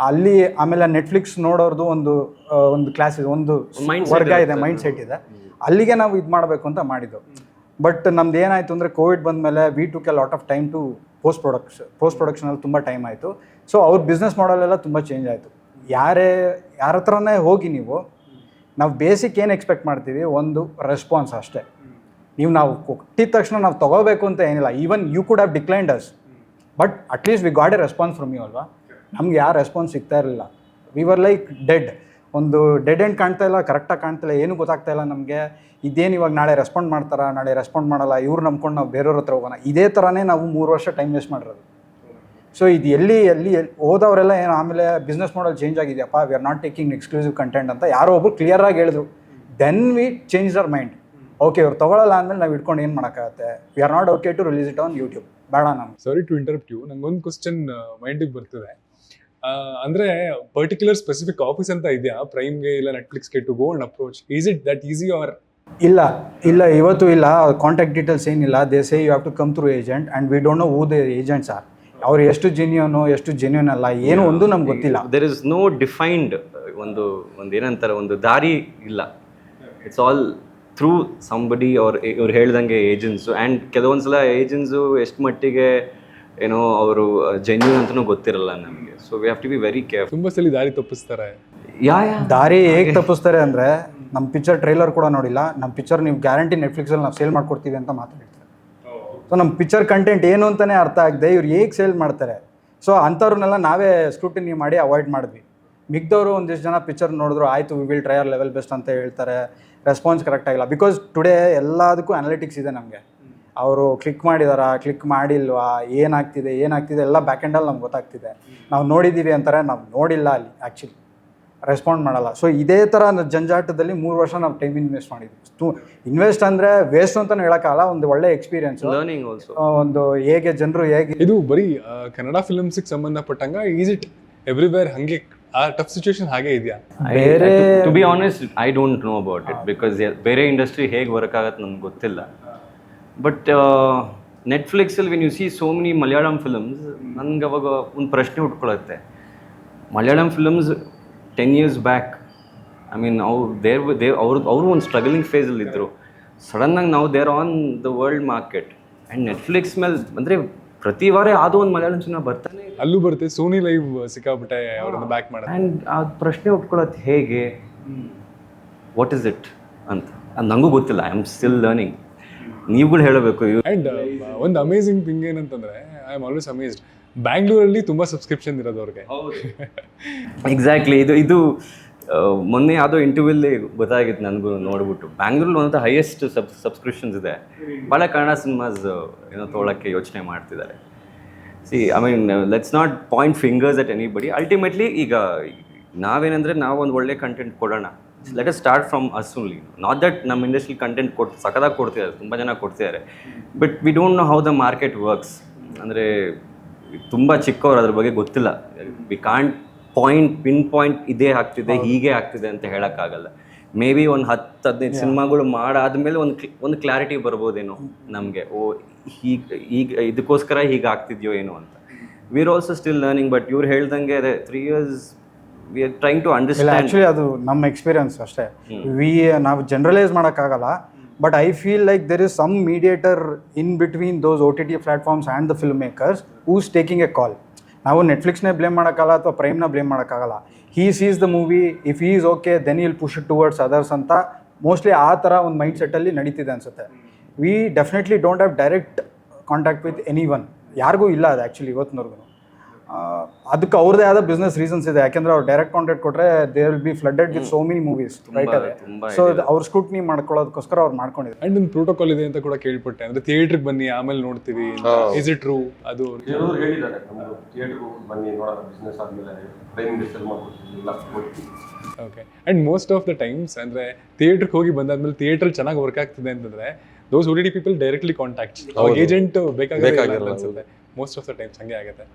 ಅಲ್ಲಿ. ಆಮೇಲೆ ನೆಟ್ಫ್ಲಿಕ್ಸ್ ನೋಡೋರ್ದು ಒಂದು ಕ್ಲಾಸ್ ಇದೆ, ಒಂದು ವರ್ಗ ಇದೆ, ಮೈಂಡ್ ಸೆಟ್ ಇದೆ, ಅಲ್ಲಿಗೆ ನಾವು ಇದು ಮಾಡಬೇಕು ಅಂತ ಮಾಡಿದ್ದು. ಬಟ್ ನಮ್ದು ಏನಾಯಿತು ಅಂದರೆ ಕೋವಿಡ್ ಬಂದಮೇಲೆ we took a lot of time to post ಪ್ರೊಡಕ್ಷನಲ್ಲಿ ತುಂಬ ಟೈಮ್ ಆಯಿತು. ಸೊ ಅವ್ರ ಬಿಸ್ನೆಸ್ ಮಾಡೆಲೆಲ್ಲ ತುಂಬ ಚೇಂಜ್ ಆಯಿತು. ಯಾರ ಹತ್ರನೇ ಹೋಗಿ ನಾವು ಬೇಸಿಕ್ ಏನು ಎಕ್ಸ್ಪೆಕ್ಟ್ ಮಾಡ್ತೀವಿ, ಒಂದು ರೆಸ್ಪಾನ್ಸ್ ಅಷ್ಟೇ. ನಾವು ಕೊಟ್ಟಿದ ತಕ್ಷಣ ನಾವು ತೊಗೋಬೇಕು ಅಂತ ಏನಿಲ್ಲ. Even you could have declined us, but at least we got a response from you ಅಲ್ವಾ. ನಮ್ಗೆ ಯಾವ ರೆಸ್ಪಾನ್ಸ್ ಸಿಗ್ತಾ ಇರಲಿಲ್ಲ. We were like dead. ಒಂದು ಡೆಡ್ ಎಂಡ್ ಕಾಣ್ತಾ ಇಲ್ಲ, ಕರೆಕ್ಟಾಗಿ ಕಾಣ್ತಾ ಇಲ್ಲ, ಏನೂ ಗೊತ್ತಾಗ್ತಾ ಇಲ್ಲ ನಮಗೆ. ಇದೇನು ಇವಾಗ ನಾಳೆ ರೆಸ್ಪಾಂಡ್ ಮಾಡ್ತಾರಾ, ನಾಳೆ ರೆಸ್ಪಾಂಡ್ ಮಾಡಲ್ಲ, ಇವ್ರು ನಂಬ್ಕೊಂಡು ನಾವು ಬೇರೆಯವ್ರ ಹತ್ರ ಹೋಗೋಣ, ಇದೇ ಥರನೇ ನಾವು 3 ವರ್ಷ ಟೈಮ್ ವೇಸ್ಟ್ ಮಾಡಿರೋದು. ಸೊ ಇದು ಎಲ್ಲಿ ಹೋದವರೆಲ್ಲ ಏನು ಆಮೇಲೆ ಬಿಸ್ನೆಸ್ ಮಾಡಲ್ ಚೇಂಜ್ ಆಗಿದೆಯಪ್ಪ, we are not taking exclusive content ಅಂತ ಯಾರೋ ಒಬ್ಬರು ಕ್ಲಿಯರಾಗಿ ಹೇಳಿದ್ರು. Then we change our mind. Okay ಇವ್ರು ತೊಗೊಳಲ್ಲ ಅಂದಮೇಲೆ ನಾವು ಇಟ್ಕೊಂಡು ಏನು ಮಾಡೋಕ್ಕಾಗತ್ತೆ. We are not okay to release it on YouTube. ಬೇಡ ನಮ್ಗೆ. ಸಾರಿ ಟು ಇಂಟರಪ್ಟ್ ಯು, ನಂಗೊಂದು ಕ್ವಶನ್ ಮೈಂಡಿಗೆ ಬರ್ತಿದೆ. ಅಂದ್ರೆ ಪರ್ಟಿಕ್ಯುಲರ್ ಸ್ಪೆಸಿಫಿಕ್ ಆಫೀಸ್ ಅಂತ ಇದೆಯಾ ಪ್ರೈಮ್ಗೆ ಇಲ್ಲ ನೆಟ್ಫ್ಲಿಕ್ಸ್ಗೆ to go and approach? Is it that easy or? ಇಲ್ಲ ಇವತ್ತು ಇಲ್ಲ, ಕಾಂಟ್ಯಾಕ್ಟ್ ಡೀಟೇಲ್ಸ್ ಏನಿಲ್ಲ. They say you have to come through agent and we don't know who the agents are. ಅವ್ರು ಎಷ್ಟು ಜೆನ್ಯೂನು ಎಷ್ಟು ಜೆನ್ಯೂನ್ ಅಲ್ಲ ಏನು ಒಂದು ನಮ್ಗೆ ಗೊತ್ತಿಲ್ಲ. ದೇರ್ ಇಸ್ ನೋ ಡಿಫೈನ್ಡ್ ಒಂದು ಏನಂತಾರೆ ಒಂದು ದಾರಿ ಇಲ್ಲ. ಇಟ್ಸ್ ಆಲ್ ಥ್ರೂ ಸಂಬಡಿ ಅವ್ರು ಹೇಳ್ದಂಗೆ ಏಜೆನ್ಸು. ಆ್ಯಂಡ್ ಕೆಲವೊಂದ್ಸಲ ಏಜೆನ್ಸು ಎಷ್ಟು ಮಟ್ಟಿಗೆ ಏನೋ ಅವರು ಜೆನ್ಯೂನ್ ಅಂತಲೂ ಗೊತ್ತಿರಲ್ಲ ನಮಗೆ. So we have to be very careful. ತುಂಬ ಸಲ ದಾರಿ ತಪ್ಪಿಸ್ತಾರೆ. ದಾರಿ ಹೇಗೆ ತಪ್ಪಿಸ್ತಾರೆ ಅಂದರೆ, ನಮ್ಮ ಪಿಕ್ಚರ್ ಟ್ರೈಲರ್ ಕೂಡ ನೋಡಿಲ್ಲ, ನಮ್ಮ ಪಿಕ್ಚರ್ ನೀವು ಗ್ಯಾರಂಟಿ ನೆಟ್ಫ್ಲಿಕ್ಸಲ್ಲಿ ನಾವು ಸೇಲ್ ಮಾಡ್ಕೊಡ್ತೀವಿ ಅಂತ ಮಾತಾಡ್ತಾರೆ. ಸೊ ನಮ್ಮ ಪಿಕ್ಚರ್ ಕಂಟೆಂಟ್ ಏನು ಅಂತಲೇ ಅರ್ಥ ಆಗದೆ ಇವ್ರು ಹೇಗೆ ಸೇಲ್ ಮಾಡ್ತಾರೆ. ಸೊ ಅಂಥವ್ರನ್ನೆಲ್ಲ ನಾವೇ ಸ್ಕ್ರೂಟಿನಿ ಮಾಡಿ ಅವಾಯ್ಡ್ ಮಾಡಿದ್ವಿ. ಮಿಕ್ದವರು ಒಂದಿಷ್ಟು ಜನ ಪಿಕ್ಚರ್ ನೋಡಿದ್ರು, ಆಯಿತು we will try our level best ಅಂತ ಹೇಳ್ತಾರೆ. ರೆಸ್ಪಾನ್ಸ್ ಕರೆಕ್ಟ್ ಆಗಿಲ್ಲ. ಬಿಕಾಸ್ ಟುಡೇ ಎಲ್ಲದಕ್ಕೂ ಅನಾಲಿಟಿಕ್ಸ್ ಇದೆ ನಮಗೆ. ಅವರು ಕ್ಲಿಕ್ ಮಾಡಿದಾರಾ, ಕ್ಲಿಕ್ ಮಾಡಿಲ್ವಾ, ಏನಾಗ್ತಿದೆ ಎಲ್ಲ ಬ್ಯಾಕ್ ಎಂಡಲ್ಲಿ ನಮ್ಗೆ ಗೊತ್ತಾಗ್ತಿದೆ. ನಾವು ನೋಡಿದ್ದೀವಿ ಅಂತಾರೆ, ನಾವು ನೋಡಿಲ್ಲ ಅಲ್ಲಿ ಆ್ಯಕ್ಚುಲಿ ರೆಸ್ಪಾಂಡ್ ಮಾಡಲ್ಲ. ಸೊ ಇದೇ ಥರ ಜಂಜಾಟದಲ್ಲಿ 3 ವರ್ಷ ನಾವು ಟೈಮ್ ಇನ್ವೆಸ್ಟ್ ಮಾಡಿದ್ವಿ. ಇನ್ವೆಸ್ಟ್ ಅಂದರೆ ವೇಸ್ಟ್ ಅಂತಲೂ ಹೇಳೋಕ್ಕಾಗಲ್ಲ, ಒಂದು ಒಳ್ಳೆ ಎಕ್ಸ್ಪೀರಿಯನ್ಸ್, ಲರ್ನಿಂಗ್ ಆಲ್ಸೋ. ಒಂದು ಹೇಗೆ ಜನರು ಹೇಗೆ. ಇದು ಬರೀ ಕನ್ನಡ ಫಿಲ್ಮ್ಸಿಗೆ ಸಂಬಂಧಪಟ್ಟಂಗ ಈಸ್ ಇಟ್ ಎವ್ರಿವೇರ್ ಹಂಗೆ ಆ ಟಫ್ ಸಿಚುವೇಶನ್ ಹಾಗೆ ಇದೆಯಾ? ಬೇರೆ to be honest I don't know about it because ಬೇರೆ ಇಂಡಸ್ಟ್ರಿ ಹೇಗೆ ವರ್ಕ್ ಆಗತ್ತೆ ನನಗೆ ಗೊತ್ತಿಲ್ಲ. ಬಟ್ ನೆಟ್ಫ್ಲಿಕ್ಸಲ್ಲಿ when you see so many Malayalam films, ನನಗೆ ಅವಾಗ ಒಂದು ಪ್ರಶ್ನೆ ಉಟ್ಕೊಳ್ಳುತ್ತೆ. Malayalam films 10 years back, I mean ಅವರು ಒಂದು ಸ್ಟ್ರಗಲಿಂಗ್ ಫೇಸಲ್ಲಿ ಇದ್ದರು. ಸಡನ್ನಾಗಿ ನಾವು there on the world market. And Netflix ಮೇಲೆ ಅಂದರೆ ಪ್ರತಿ ವಾರ ಯಾವುದೋ ಒಂದು ಮಲಯಾಳಂ ಸಿನಿಮಾ ಬರ್ತಾನೆ, ಅಲ್ಲೂ ಬರುತ್ತೆ. ಸೋನಿ ಲೈವ್ ಸಿಕ್ಕಾಬಿಟ್ಟೆ ಅವ್ರನ್ನ ಬ್ಯಾಕ್ ಮಾಡೋದು. ಆ್ಯಂಡ್ ಆ ಪ್ರಶ್ನೆ ಉಟ್ಕೊಳ್ಳೋದು ಹೇಗೆ, ವಾಟ್ ಇಸ್ ಇಟ್ ಅಂತ ಅದು ನನಗೂ ಗೊತ್ತಿಲ್ಲ. I am still learning. ನೀವುಗಳು ಹೇಳಬೇಕು. ಆ್ಯಂಡ್ ಒಂದು ಅಮೇಝಿಂಗ್ ಥಿಂಗ್ ಏನಂತಂದರೆ, ಐ ಆಮ್ ಆಲ್ವೇಸ್ ಅಮೇಜ್ಡ್, ಬ್ಯಾಂಗ್ಳೂರಲ್ಲಿ ತುಂಬ ಸಬ್ಸ್ಕ್ರಿಪ್ಷನ್ ಇರೋದು ಅವ್ರಿಗೆ. ಎಕ್ಸಾಕ್ಟ್ಲಿ. ಇದು ಮೊನ್ನೆ ಯಾವುದೋ ಇಂಟರ್ವ್ಯೂಲ್ಲಿ ಗೊತ್ತಾಗಿತ್ತು ನನಗೂ ನೋಡ್ಬಿಟ್ಟು. ಬ್ಯಾಂಗ್ಳೂರಲ್ಲಿ ಒಂದು ಹೈಯೆಸ್ಟ್ ಸಬ್ಸ್ಕ್ರಿಪ್ಷನ್ಸ್ ಇದೆ. ಭಾಳ ಕನ್ನಡ ಸಿನಿಮಾಸ್ ಏನೋ ತೊಗೊಳಕ್ಕೆ ಯೋಚನೆ ಮಾಡ್ತಿದ್ದಾರೆ. C I mean let's not point fingers at anybody. Ultimately ಈಗ ನಾವೇನಂದರೆ ನಾವು ಒಂದು ಒಳ್ಳೆ ಕಂಟೆಂಟ್ ಕೊಡೋಣ. Let us start from us only. Not that ನಮ್ಮ ಇಂಡಸ್ಟ್ರಿ ಕಂಟೆಂಟ್ ಸಖತ್ತಾಗಿ ಕೊಡ್ತಿದ್ದಾರೆ, ತುಂಬ ಜನ ಕೊಡ್ತಿದ್ದಾರೆ. But we don't know how the market works. ಅಂದರೆ ತುಂಬ ಚಿಕ್ಕವ್ರು ಅದ್ರ ಬಗ್ಗೆ ಗೊತ್ತಿಲ್ಲ. ವಿ ಕಾಂಟ್ ಪಿನ್ ಪಾಯಿಂಟ್ ಇದೇ ಆಗ್ತಿದೆ ಹೀಗೆ ಆಗ್ತಿದೆ ಅಂತ ಹೇಳೋಕ್ಕಾಗಲ್ಲ. ಮೇ ಬಿ ಒಂದು 10-15 ಸಿನಿಮಾಗಳು ಮಾಡಾದ್ಮೇಲೆ ಒಂದು ಕ್ಲಾರಿಟಿ ಬರ್ಬೋದೇನೋ ನಮಗೆ. ಈಗ ಇದಕ್ಕೋಸ್ಕರ ಹೀಗೆ ಆಗ್ತಿದ್ಯೋ ಏನೋ ಅಂತ. We are also still learning. But ಇವ್ರು ಹೇಳ್ದಂಗೆ 3 years we are trying to understand. Actually ಅದು ನಮ್ಮ ಎಕ್ಸ್ಪೀರಿಯನ್ಸ್ ಅಷ್ಟೇ. ನಾವು ಜನರಲೈಸ್ ಮಾಡೋಕ್ಕಾಗಲ್ಲ. But I feel like there is some mediator in between those OTT platforms and the film makers who's taking a call. ನಾವು ನೆಟ್ಫ್ಲಿಕ್ಸ್ನೇ ಬ್ಲೇಮ್ ಮಾಡೋಕ್ಕಲ್ಲ ಅಥವಾ ಪ್ರೈಮ್ನ ಬ್ಲೇಮ್ ಮಾಡೋಕ್ಕಾಗಲ್ಲ. He sees the movie, if he is okay then will push it towards others ಅಂತ ಮೋಸ್ಟ್ಲಿ ಆ ಥರ ಒಂದು ಮೈಂಡ್ ಸೆಟ್ಟಲ್ಲಿ ನಡೀತಿದೆ ಅನಿಸುತ್ತೆ. V definitely don't have direct contact with any one. ಯಾರಿಗೂ ಇಲ್ಲ ಅದು ಆ್ಯಕ್ಚುಲಿ ಇವತ್ತಿನವರೆಗೂ. ಅದಕ್ಕೆ ಅವ್ರದ್ದೇ ಆದ ಬಿಸ್ನೆಸ್ ರೀಸನ್ಸ್ ಇದೆ. ಯಾಕೆಂದರೆ ಅವ್ರು ಡೈರೆಕ್ಟ್ ಕಾಂಟ್ಯಾಕ್ಟ್ ಕೊಟ್ಟರೆ they will be flooded with so many movies right away. So ಅವ್ರು ಸ್ಕ್ರೂಟ್ನಿ ಮಾಡ್ಕೊಳ್ಳೋದಕ್ಕೋಸ್ಕರ ಅವ್ರು ಮಾಡ್ಕೊಂಡಿದ್ದಾರೆ. ಆ್ಯಂಡ್ ಒಂದು ಪ್ರೋಟೋಕಾಲ್ ಇದೆ ಅಂತ ಕೂಡ ಕೇಳ್ಪಟ್ಟೆ. ಅಂದರೆ ಥಿಯೇಟ್ರಿಗೆ ಬನ್ನಿ ಆಮೇಲೆ ನೋಡ್ತೀವಿ. Is it true? ಅದು ಹೇಳಿದ್ದಾರೆ ನಮ್ಮದು ಥಿಯೇಟ್ರಿಗೆ ಬನ್ನಿ ನೋಡೋಣ, ಬಿಸ್ನೆಸ್ ಆದಮೇಲೆ ಪ್ರೈಮ್ ಮಿನಿಸ್ಟರ್ ಮಾಡ್ಕೊಡ್ತೀವಿ. Okay. And most of the times ಅಂದರೆ ಥಿಯೇಟ್ರಿಗೆ ಹೋಗಿ ಬಂದಾದ್ಮೇಲೆ ಥಿಯೇಟ್ರಲ್ಲಿ ಚೆನ್ನಾಗಿ ವರ್ಕ್ ಆಗ್ತಿದೆ ಅಂತಂದರೆ ದೋಸ್ OTT ಪೀಪಲ್ ಡೈರೆಕ್ಟ್ಲಿ ಕಾಂಟ್ಯಾಕ್ಟ್. ಅವಾಗ ಏಜೆಂಟ್ ಬೇಕಾಗಿಲ್ಲ ಅನ್ಸುತ್ತೆ. ಮೋಸ್ಟ್ ಆಫ್ ದ ಟೈಮ್ಸ್ ಹಂಗೆ ಆಗುತ್ತೆ.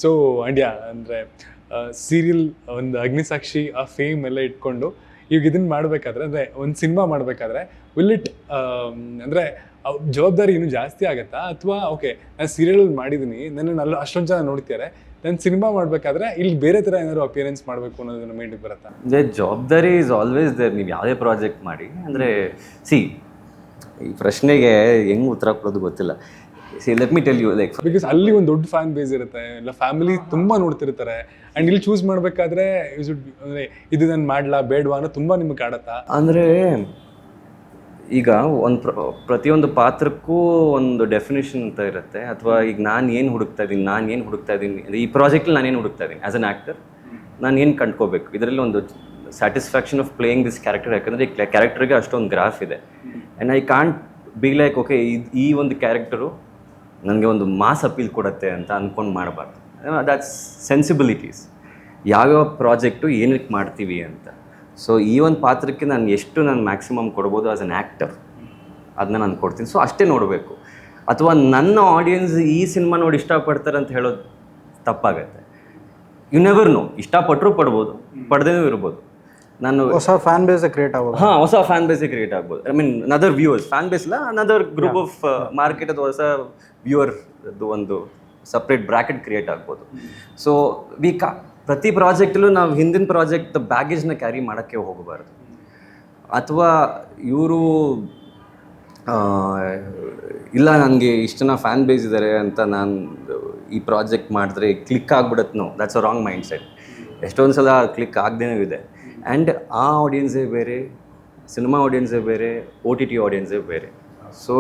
ಸೊ ಅಂಡ್ಯಾ ಅಂದರೆ ಸೀರಿಯಲ್ ಒಂದು ಅಗ್ನಿಸಾಕ್ಷಿ ಆ ಫೇಮ್ ಎಲ್ಲ ಇಟ್ಕೊಂಡು ಈಗ ಇದನ್ನು ಮಾಡಬೇಕಾದ್ರೆ, ಅಂದರೆ ಒಂದು ಸಿನಿಮಾ ಮಾಡಬೇಕಾದ್ರೆ ವಿಲ್ ಇಟ್ ಅಂದರೆ ಜವಾಬ್ದಾರಿ ಇನ್ನೂ ಜಾಸ್ತಿ ಆಗುತ್ತಾ, ಅಥವಾ ಓಕೆ ನಾನು ಸೀರಿಯಲ್ ಮಾಡಿದ್ದೀನಿ, ನನ್ನನ್ನು ಅಷ್ಟೊಂದು ಜನ ನೋಡ್ತಿದ್ದಾರೆ, ನಾನು ಸಿನಿಮಾ ಮಾಡಬೇಕಾದ್ರೆ ಇಲ್ಲಿ ಬೇರೆ ಥರ ಏನಾದ್ರು ಅಪಿಯರೆನ್ಸ್ ಮಾಡಬೇಕು ಅನ್ನೋದನ್ನ ಮೈಂಡಿಗೆ ಬರುತ್ತಾ? ದೇ ಜವಾಬ್ದಾರಿ ಈಸ್ ಆಲ್ವೇಸ್ ದೇರ್. ನೀವು ಯಾವುದೇ ಪ್ರಾಜೆಕ್ಟ್ ಮಾಡಿ ಅಂದರೆ ಸಿ ಈ ಪ್ರಶ್ನೆಗೆ ಹೆಂಗೆ ಉತ್ತರ ಕೊಡೋದು ಗೊತ್ತಿಲ್ಲ. See let me tell you like because ಅಲ್ಲಿ ಒಂದು ದೊಡ್ಡ ಫ್ಯಾನ್ ಬೇಸ್ ಇರುತ್ತೆ, ಇಲ್ಲ ಫ್ಯಾಮಿಲಿ ತುಂಬ ನೋಡ್ತಿರ್ತಾರೆ. ಆ್ಯಂಡ್ ಇಲ್ಲಿ ಚೂಸ್ ಮಾಡಬೇಕಾದ್ರೆ ಅಂದರೆ ಇದು ನಾನು ಮಾಡಲಾ ಬೇಡವಾ ಅನ್ನೋ ತುಂಬ ನಿಮಗೆ ಕಾಡತ್ತಾ? ಅಂದರೆ ಈಗ ಪ್ರತಿಯೊಂದು ಪಾತ್ರಕ್ಕೂ ಒಂದು ಡೆಫಿನೇಷನ್ ಅಂತ ಇರುತ್ತೆ. ಅಥವಾ ಈಗ ನಾನು ಏನು ಹುಡುಕ್ತಾ ಇದ್ದೀನಿ ಈ ಪ್ರಾಜೆಕ್ಟಲ್ಲಿ ನಾನೇನು ಹುಡುಕ್ತಾ ಇದ್ದೀನಿ ಆ್ಯಸ್ ಅನ್ ಆ್ಯಕ್ಟರ್, ನಾನು ಏನು ಕಂಡ್ಕೋಬೇಕು, ಇದರಲ್ಲಿ ಒಂದು satisfaction of playing this character. ಯಾಕಂದರೆ ಈ ಕ್ಯಾರೆಕ್ಟರ್ಗೆ ಅಷ್ಟೊಂದು ಗ್ರಾಫ್ ಇದೆ. And I can't be like okay ಈ ಒಂದು ಕ್ಯಾರೆಕ್ಟರು ನನಗೆ ಒಂದು ಮಾಸ್ ಅಪೀಲ್ ಕೊಡುತ್ತೆ ಅಂತ ಅಂದ್ಕೊಂಡು ಮಾಡಬಾರ್ದು. That's sensibilities. ಯಾವ್ಯಾವ ಪ್ರಾಜೆಕ್ಟು ಏನಕ್ಕೆ ಮಾಡ್ತೀವಿ ಅಂತ. ಸೊ ಈ ಒಂದು ಪಾತ್ರಕ್ಕೆ ನಾನು ಎಷ್ಟು ನಾನು ಮ್ಯಾಕ್ಸಿಮಮ್ ಕೊಡ್ಬೋದು ಆಸ್ ಅನ್ ಆ್ಯಕ್ಟರ್, ಅದನ್ನ ನಾನು ಕೊಡ್ತೀನಿ. ಸೊ ಅಷ್ಟೇ ನೋಡಬೇಕು. ಅಥವಾ ನನ್ನ ಆಡಿಯನ್ಸ್ ಈ ಸಿನಿಮಾ ನೋಡಿ ಇಷ್ಟಪಡ್ತಾರೆ ಅಂತ ಹೇಳೋದು ತಪ್ಪಾಗತ್ತೆ. ಯು ನೆವರ್ ನೋ, ಇಷ್ಟಪಟ್ಟರು ಪಡ್ಬೋದು, ಪಡೆದೇನೂ ಇರ್ಬೋದು. ನಾನು ಹೊಸ ಫ್ಯಾನ್ ಬೇಸ್ ಕ್ರಿಯೇಟ್ ಆಗೋದು. ಹಾಂ, ಹೊಸ ಫ್ಯಾನ್ ಬೇಸೇ ಕ್ರಿಯೇಟ್ ಆಗ್ಬೋದು. I mean ನದರ್ viewers, fan base ಇಲ್ಲ, ನದರ್ ಗ್ರೂಪ್ ಆಫ್ ಮಾರ್ಕೆಟ್, ಅದು ಹೊಸ ವ್ಯೂವರ್ ಒಂದು ಸಪ್ರೇಟ್ ಬ್ರ್ಯಾಕೆಟ್ ಕ್ರಿಯೇಟ್ ಆಗ್ಬೋದು. ಸೊ ಪ್ರತಿ ಪ್ರಾಜೆಕ್ಟಲ್ಲೂ ನಾವು ಹಿಂದಿನ ಪ್ರಾಜೆಕ್ಟ್ ಬ್ಯಾಗೇಜ್ನ ಕ್ಯಾರಿ ಮಾಡೋಕ್ಕೆ ಹೋಗಬಾರ್ದು. ಅಥವಾ ಇವರು ಇಲ್ಲ ನನಗೆ ಇಷ್ಟು ಜನ ಫ್ಯಾನ್ ಬೇಸ್ ಇದ್ದಾರೆ ಅಂತ ನಾನು ಈ ಪ್ರಾಜೆಕ್ಟ್ ಮಾಡಿದ್ರೆ ಕ್ಲಿಕ್ ಆಗ್ಬಿಡತ್ತೆ. No, that's a wrong mindset. ಎಷ್ಟೊಂದು ಸಲ ಕ್ಲಿಕ್ ಆಗದೇನೂ ಇದೆ. ಆ್ಯಂಡ್ ಆ ಆಡಿಯನ್ಸೇ ಬೇರೆ, ಸಿನಿಮಾ ಆಡಿಯನ್ಸೇ ಬೇರೆ, OTT ಆಡಿಯನ್ಸೇ ಬೇರೆ. So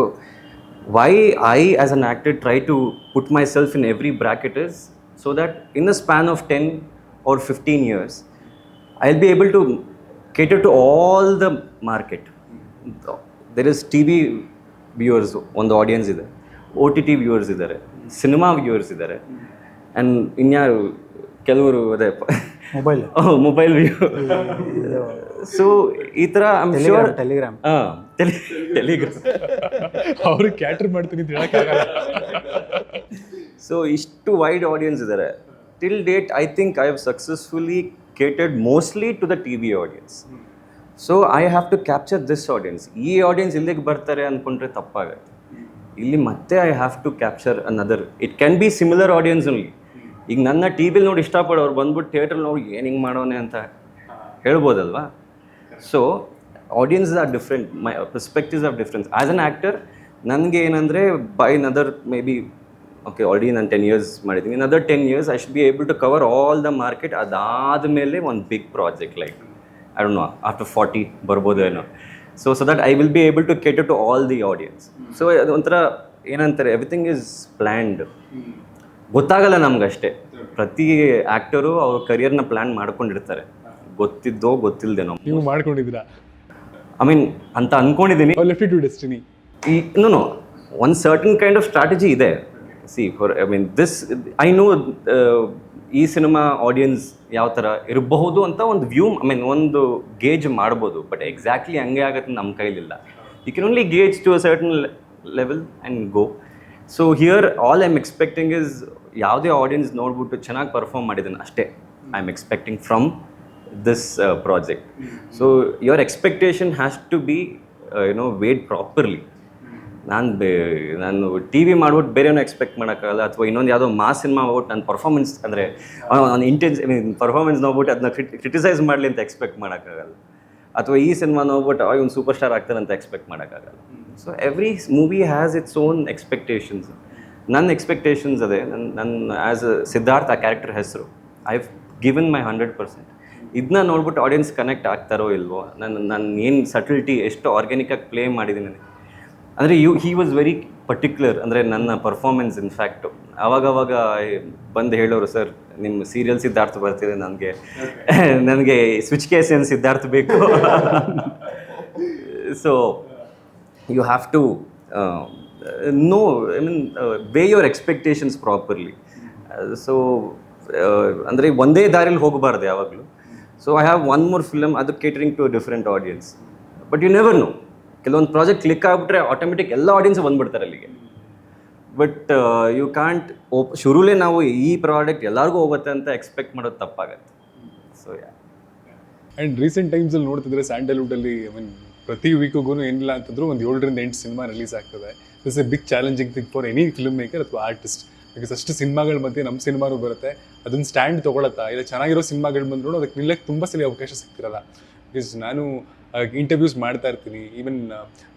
why I as an actor try to put myself in every bracket is so that in the span of 10 or 15 years I'll be able to cater to all the market. There is TV viewers on the audience ಇದೆ, OTT viewers ಇದ್ದಾರೆ, ಸಿನಿಮಾ viewers ಇದ್ದಾರೆ, ಆ್ಯಂಡ್ ಇನ್ಯಾರು ಕೆಲವರು ಅದೇ ಮೊಬೈಲ್ ವ್ಯೂ. ಸೊ ಈ ಥರ ಟೆಲಿಗ್ರಾಮ್ ಅವ್ರಿಗೆ ಕ್ಯಾಟರ್ ಮಾಡ್ತೀನಿ ಅಂತ ಹೇಳಕ್ಕಾಗಲ್ಲ. ಸೊ ಇಷ್ಟು ವೈಡ್ ಆಡಿಯನ್ಸ್ ಇದ್ದಾರೆ. Till date I think I have successfully catered mostly to the TV audience. So I have to capture this audience. ಈ ಆಡಿಯನ್ಸ್ ಇಲ್ಲಿಗೆ ಬರ್ತಾರೆ ಅಂದ್ಕೊಂಡ್ರೆ ತಪ್ಪಾಗತ್ತೆ. ಇಲ್ಲಿ ಮತ್ತೆ I have to capture another. It can be similar audience only. ಈಗ ನನ್ನ TV ನೋಡಿ ಇಷ್ಟಪಡೋರು ಬಂದ್ಬಿಟ್ಟು ಥಿಯೇಟ್ರಲ್ಲಿ ನೋಡಿ ಏನು ಹಿಂಗೆ ಮಾಡೋನೆ ಅಂತ ಹೇಳ್ಬೋದಲ್ವಾ. So audience are different, my perspectives are different. As an actor ನನಗೆ ಏನಂದರೆ ಬೈ ನದರ್ ಮೇ ಬಿ ಓಕೆ ಆಲ್ರೆಡಿ ನಾನು 10 years ಮಾಡಿದ್ದೀನಿ, in other 10 years I should be able to cover all the market. ಅದಾದಮೇಲೆ ಒಂದು big project like I don't know after 40 ಬರ್ಬೋದೇನೋ. So that I will be able to cater to all the audience. So ಅದು ಒಂಥರ ಏನಂತಾರೆ, ಎವ್ರಿಥಿಂಗ್ ಈಸ್ ಪ್ಲ್ಯಾಂಡ್. ಗೊತ್ತಾಗಲ್ಲ ನಮ್ಗಷ್ಟೇ. ಪ್ರತಿ ಆ್ಯಕ್ಟರು ಅವ್ರ ಕರಿಯರ್ನ ಪ್ಲ್ಯಾನ್ ಮಾಡ್ಕೊಂಡಿರ್ತಾರೆ, ಗೊತ್ತಿದ್ದೋ ಗೊತ್ತಿಲ್ಲದೇನೋ. ನೀವು ಮಾಡ್ಕೊಂಡಿದ್ದೀರಾ? ಐ ಮೀನ್ ಅಂತ ಅಂದ್ಕೊಂಡಿದ್ದೀನಿ. Left to destiny. ನೋ ಒಂದು ಸರ್ಟನ್ ಕೈಂಡ್ ಆಫ್ ಸ್ಟ್ರಾಟಜಿ ಇದೆ. See for I mean this I know ಈ ಸಿನಿಮಾ ಆಡಿಯನ್ಸ್ ಯಾವ ಥರ ಇರಬಹುದು ಅಂತ ಒಂದು ವ್ಯೂ, ಐ ಮೀನ್ ಒಂದು ಗೇಜ್ ಮಾಡ್ಬೋದು. ಬಟ್ ಎಕ್ಸಾಕ್ಟ್ಲಿ ಹಂಗೆ ಆಗುತ್ತೆ ನಮ್ಮ ಕೈಲಿಲ್ಲ. You can only gauge to a certain level and go. So here all I am expecting is ಯಾವುದೇ ಆಡಿಯನ್ಸ್ ನೋಡ್ಬಿಟ್ಟು ಚೆನ್ನಾಗಿ ಪರ್ಫಾರ್ಮ್ ಮಾಡಿದ್ದಾನೆ ಅಷ್ಟೇ I am expecting from this project. So your expectation has to be weighed properly. ನಾನು TV ಮಾಡ್ಬಿಟ್ಟು ಬೇರೆನೂ ಎಕ್ಸ್ಪೆಕ್ಟ್ ಮಾಡೋಕ್ಕಾಗಲ್ಲ. ಅಥವಾ ಇನ್ನೊಂದು ಯಾವುದೋ ಮಾಸ್ ಸಿನಿಮಾ ಮಾಡ್ಬಿಟ್ಟು ನನ್ನ ಪರ್ಫಾರ್ಮೆನ್ಸ್ ಅಂದರೆ ನಾನು ಪರ್ಫಾರ್ಮೆನ್ಸ್ ನೋಡ್ಬಿಟ್ಟು ಅದನ್ನ ಕ್ರಿಟಿಸೈಸ್ ಮಾಡಲಿ ಅಂತ ಎಕ್ಸ್ಪೆಕ್ಟ್ ಮಾಡೋಕ್ಕಾಗಲ್ಲ. ಅಥವಾ ಈ ಸಿನಿಮಾ ನೋಡ್ಬಿಟ್ಟು ಇವ್ನು ಸೂಪರ್ ಸ್ಟಾರ್ ಆಗ್ತಾನೆ ಅಂತ ಎಕ್ಸ್ಪೆಕ್ಟ್ ಮಾಡೋಕ್ಕಾಗಲ್ಲ. So every movie has its own expectations. ನನ್ನ ಎಕ್ಸ್ಪೆಕ್ಟೇಷನ್ಸ್ ಅದೇ. ನನ್ನ ಆ್ಯಸ್ ಅ ಸಿದ್ಧಾರ್ಥ್ ಆ ಕ್ಯಾರೆಕ್ಟರ್ ಹೆಸರು ಐ ಹ್ಯಾವ್ ಗಿವನ್ ಮೈ 100%. ಇದನ್ನ ನೋಡ್ಬಿಟ್ಟು ಆಡಿಯನ್ಸ್ ಕನೆಕ್ಟ್ ಆಗ್ತಾರೋ ಇಲ್ವೋ, ನಾನು ಏನು ಸಟಲ್ಟಿ ಎಷ್ಟು ಆರ್ಗ್ಯಾನಿಕಾಗಿ ಪ್ಲೇ ಮಾಡಿದ್ದೀನಿ ಅಂದರೆ ಹಿ ವಾಸ್ ವೆರಿ ಪರ್ಟಿಕ್ಯುಲರ್. ಅಂದರೆ ನನ್ನ ಪರ್ಫಾರ್ಮೆನ್ಸ್ ಇನ್ಫ್ಯಾಕ್ಟು ಅವಾಗವಾಗ ಬಂದು ಹೇಳೋರು, ಸರ್ ನಿಮ್ಮ ಸೀರಿಯಲ್ ಸಿದ್ಧಾರ್ಥ ಬರ್ತಿದೆ, ನನಗೆ ಸ್ವಿಚ್ ಕೇಸ್ ಏನು ಸಿದ್ಧಾರ್ಥ ಬೇಕು. So you have to know, I mean weigh your expectations properly. So ಅಂದರೆ ಒಂದೇ ದಾರಿಯಲ್ಲಿ ಹೋಗಬಾರ್ದು ಯಾವಾಗಲೂ. So I have one more film, ಅದು catering to different audience. But you never know, ಕೆಲವೊಂದು ಪ್ರಾಜೆಕ್ಟ್ ಕ್ಲಿಕ್ ಆಗಿಬಿಟ್ರೆ ಆಟೋಮೆಟಿಕ್ ಎಲ್ಲ ಆಡಿಯನ್ಸ್ ಬಂದುಬಿಡ್ತಾರೆ ಅಲ್ಲಿಗೆ. ಬಟ್ ಯು ಕಾಂಟ್ ಶುರುಲೇ ನಾವು ಈ ಪ್ರಾಡಕ್ಟ್ ಎಲ್ಲರಿಗೂ ಹೋಗುತ್ತೆ ಅಂತ ಎಕ್ಸ್ಪೆಕ್ಟ್ ಮಾಡೋದು ತಪ್ಪಾಗತ್ತೆ. ಸೊ ಆ್ಯಂಡ್ ರೀಸೆಂಟ್ ಟೈಮ್ಸಲ್ಲಿ ನೋಡ್ತಿದ್ರೆ ಸ್ಯಾಂಡಲ್ವುಡಲ್ಲಿ ಐ ಮೀನ್ ಪ್ರತಿ ವೀಕಿಗೂ ಏನಿಲ್ಲ ಅಂತಂದ್ರೂ ಒಂದು 7ರಿಂದ 8 ಸಿನಿಮಾ ರಿಲೀಸ್ ಆಗ್ತದೆ. This a big challenging thing for any filmmaker ಅಥವಾ ಆರ್ಟಿಸ್ಟ್. ಬಿಕಾಸ್ ಅಷ್ಟು ಸಿನಿಮಾಗಳ ಮಧ್ಯೆ ನಮ್ಮ ಸಿನಿಮಾನು ಬರುತ್ತೆ, ಅದನ್ನು ಸ್ಟ್ಯಾಂಡ್ ತೊಗೊಳತ್ತಾ ಇಲ್ಲ ಚೆನ್ನಾಗಿರೋ ಸಿನಿಮಾಗಳು ಬಂದ್ರು ಅದಕ್ಕೆ ನಿಲ್ಲಕ್ಕೆ ತುಂಬ ಸಲ ಅವಕಾಶ ಸಿಗ್ತಿರಲ್ಲ. ಬಿಕಾಸ್ ನಾನು ಇಂಟರ್ವ್ಯೂಸ್ ಮಾಡ್ತಾ ಇರ್ತೀನಿ, ಈವನ್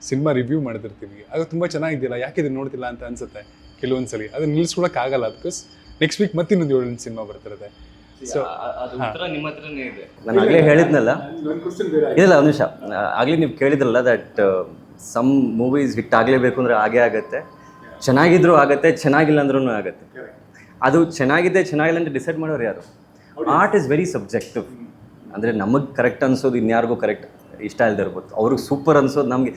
ಸಿನಿಮಾ ರಿವ್ಯೂ ಮಾಡ್ತಿರ್ತೀವಿ, ಆಗ ತುಂಬ ಚೆನ್ನಾಗಿದೆಯಲ್ಲ ಯಾಕೆ ಇದನ್ನು ನೋಡ್ತಿಲ್ಲ ಅಂತ ಅನ್ಸುತ್ತೆ ಕೆಲವೊಂದು ಸಲ. ಅದನ್ನು ನಿಲ್ಲಿಸ್ಕೊಳಕ್ಕಾಗಲ್ಲ ಬಿಕಾಸ್ ನೆಕ್ಸ್ಟ್ ವೀಕ್ ಮತ್ತೆ ಇನ್ನೊಂದು 7 ಸಿನಿಮಾ ಬರ್ತಿರುತ್ತೆ. ಸೊ ನಿಮ್ಮ ಹತ್ರನೇ ಇದೆ. ನಾನು ಆಗಲೇ ಹೇಳಿದ್ನಲ್ಲ, ಇಲ್ಲ ಒಂದು ನಿಮಿಷ, ಆಗಲೇ ನೀವು ಕೇಳಿದ್ರಲ್ಲ ದಟ್ ಸಮ್ ಮೂವೀಸ್ ಹಿಟ್ ಆಗಲೇಬೇಕು ಅಂದರೆ ಆಗೇ ಆಗುತ್ತೆ, ಚೆನ್ನಾಗಿದ್ರು ಆಗುತ್ತೆ, ಚೆನ್ನಾಗಿಲ್ಲ ಅಂದ್ರೂ ಆಗುತ್ತೆ. ಅದು ಚೆನ್ನಾಗಿದೆ ಚೆನ್ನಾಗಿಲ್ಲ ಅಂತ ಡಿಸೈಡ್ ಮಾಡೋರು ಯಾರು? Art is very subjective. ಅಂದರೆ ನಮಗೆ ಕರೆಕ್ಟ್ ಅನ್ಸೋದು ಇನ್ಯಾರಿಗೂ ಕರೆಕ್ಟ್ ಇಷ್ಟ ಇಲ್ಲದೆ ಇರ್ಬೋದು, ಅವ್ರಿಗೆ ಸೂಪರ್ ಅನ್ಸೋದು ನಮಗೆ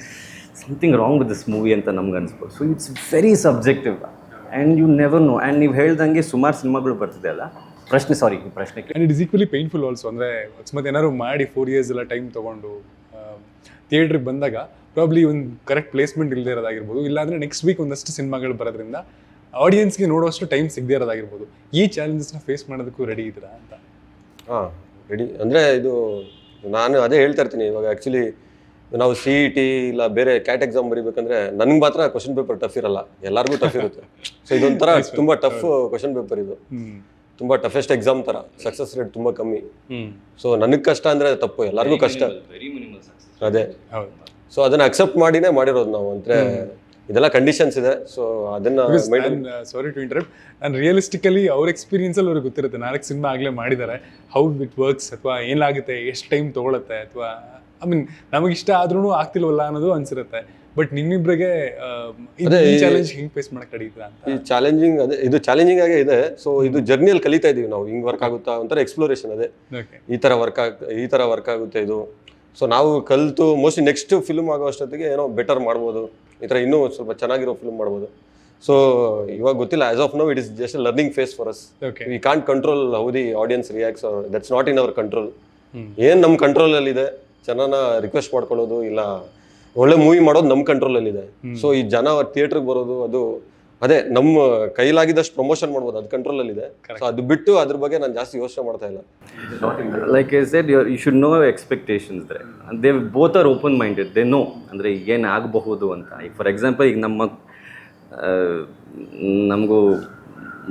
something wrong with this movie ಅಂತ ನಮ್ಗೆ ಅನ್ಸ್ಬೋದು. So it's very subjective and you never know. And ನೀವು ಹೇಳ್ದಂಗೆ ಸುಮಾರು ಸಿನಿಮಾಗಳು ಬರ್ತಿದೆ ಅಲ್ಲ, ಪ್ರಶ್ನೆ and it is equally painful also. ಅಂದರೆ ಅಕಸ್ಮಾತ್ ಏನಾದ್ರು ಮಾಡಿ 4 years ಎಲ್ಲ ಟೈಮ್ ತೊಗೊಂಡು ಥಿಯೇಟ್ರಿಗೆ ಬಂದಾಗ ಪ್ರಾಬ್ಲಿ ಒಂದು ಕರೆಕ್ಟ್ ಪ್ಲೇಸ್ಮೆಂಟ್ ಇಲ್ಲದೆ ಇರೋದಾಗಿರ್ಬೋದು, ಇಲ್ಲಾಂದರೆ ನೆಕ್ಸ್ಟ್ ವೀಕ್ ಒಂದಷ್ಟು ಸಿನಿಮಾಗಳು ಬರೋದ್ರಿಂದ ಆಡಿಯನ್ಸ್ಗೆ ನೋಡೋಷ್ಟು ಟೈಮ್ ಸಿಗದೇ ಇರೋದಾಗಿರ್ಬೋದು. ಈ ಚಾಲೆಂಜಸ್ನ ಫೇಸ್ ಮಾಡೋದಕ್ಕೂ ರೆಡಿ ಇದ್ದೀರಾ ಅಂತ? ಹಾಂ, ರೆಡಿ. ಅಂದರೆ ಇದು ನಾನು ಅದೇ ಹೇಳ್ತಾ ಇರ್ತೀನಿ. ಇವಾಗ ಆ್ಯಕ್ಚುಲಿ ನಾವು CET ಇಲ್ಲ ಬೇರೆ ಕ್ಯಾಟ್ ಎಕ್ಸಾಮ್ ಬರೀಬೇಕಂದ್ರೆ ನನಗೆ ಮಾತ್ರ ಕ್ವಶನ್ ಪೇಪರ್ ಟಫ್ ಇರಲ್ಲ, ಎಲ್ಲರಿಗೂ ಟಫ್ ಇರುತ್ತೆ. ಸೊ ಇದೊಂಥರ ತುಂಬ ಟಫ್ ಕ್ವಶನ್ ಪೇಪರ್ ಇದು, ತುಂಬ ಟಫೆಸ್ಟ್ ಎಕ್ಸಾಮ್ ಥರ, ಸಕ್ಸಸ್ ರೇಟ್ ತುಂಬ ಕಮ್ಮಿ. ಸೊ ನನಗೆ ಕಷ್ಟ ಅಂದರೆ ತಪ್ಪು, ಎಲ್ಲರಿಗೂ ಕಷ್ಟ. ಅದೇ, ಸೊ ಅದನ್ನ ಅಕ್ಸೆಪ್ಟ್ ಮಾಡಿನೇ ಮಾಡಿರೋದು ನಾವು. ಅಂದರೆ ಇದೆಲ್ಲ ಕಂಡೀಷನ್ಸ್ ಇದೆ. ಸೊ ಅದನ್ನ ಸಾರಿ ಟು ಇಂಟರಪ್ಟ್, ನಾನು ರಿಯಲಿಸ್ಟಿಕಲಿ ಅವ್ರ ಎಕ್ಸ್ಪೀರಿಯನ್ಸಲ್ಲಿ ಅವ್ರಿಗೆ ಗೊತ್ತಿರುತ್ತೆ 4 ಸಿನಿಮಾ ಆಗಲೇ ಮಾಡಿದ್ದಾರೆ, ಹೌ ಇಟ್ ವರ್ಕ್ಸ್, ಅಥವಾ ಏನಾಗುತ್ತೆ, ಎಷ್ಟು ಟೈಮ್ ತೊಗೊಳುತ್ತೆ, ಅಥವಾ ಐ ಮೀನ್ ನಮಗೆ ಇಷ್ಟ ಆದ್ರೂ ಆಗ್ತಿಲ್ವಲ್ಲ ಅನ್ನೋದು ಅನ್ಸಿರುತ್ತೆ. ಬಟ್ ನಿಮ್ಮಿಬ್ರಿಗೆ ಈ ಚಾಲೆಂಜ್ ಹೆಂಗೆ ಫೇಸ್ ಮಾಡಕ್ಕೆ ನಡೀತಾ ಅಂತ? ಈ ಚಾಲೆಂಜಿಂಗ್ ಅದೇ, ಇದು ಚಾಲೆಂಜಿಂಗ್ ಆಗೇ ಇದೆ. ಸೊ ಇದು ಜರ್ನಿಯಲ್ಲಿ ಕಲಿತಾ ಇದೀವಿ ನಾವು, ಹಿಂಗೆ ವರ್ಕ್ ಆಗುತ್ತಾ ಒಂಥರ ಎಕ್ಸ್ಪ್ಲೋರೇಷನ್. ಅದೇ ಈ ಥರ ವರ್ಕ್ ಆಗುತ್ತೆ ಇದು. ಸೊ ನಾವು ಕಲಿತು ಮೋಸ್ಟ್ಲಿ ನೆಕ್ಸ್ಟ್ ಫಿಲ್ಮ್ ಆಗೋ ಅಷ್ಟೊತ್ತಿಗೆ ಏನೋ ಬೆಟರ್ ಮಾಡ್ಬೋದು, ಈ ಥರ ಇನ್ನೂ ಸ್ವಲ್ಪ ಚೆನ್ನಾಗಿರೋ ಫಿಲ್ಮ್ ಮಾಡ್ಬೋದು. ಸೊ ಇವಾಗ ಗೊತ್ತಿಲ್ಲ, as of now it is just learning phase for us. We can't control how the audience reacts, that's not in our control. ಏನು ನಮ್ಮ ಕಂಟ್ರೋಲಲ್ಲಿದೆ, ಜನನ ರಿಕ್ವೆಸ್ಟ್ ಮಾಡ್ಕೊಳ್ಳೋದು ಇಲ್ಲ ಒಳ್ಳೆ ಮೂವಿ ಮಾಡೋದು ನಮ್ಮ ಕಂಟ್ರೋಲಲ್ಲಿದೆ. ಸೊ ಈ ಜನ ಥಿಯೇಟ್ರಿಗೆ ಬರೋದು ಅದು ಅದೇ ನಮ್ಮ ಕೈಲಾಗಿದ್ದಷ್ಟು ಪ್ರಮೋಷನ್ ಮಾಡ್ಬೋದು, ಅದು ಕಂಟ್ರೋಲಲ್ಲಿದೆ. ಸೊ ಅದು ಬಿಟ್ಟು ಅದ್ರ ಬಗ್ಗೆ ನಾನು ಜಾಸ್ತಿ ಯೋಚನೆ ಮಾಡ್ತಾ ಇಲ್ಲ. Like I said, you should no expectations. They both are open minded, they know ಅಂದರೆ ಏನು ಆಗಬಹುದು ಅಂತ. ಈಗ ಫಾರ್ ಎಕ್ಸಾಂಪಲ್, ಈಗ ನಮಗೂ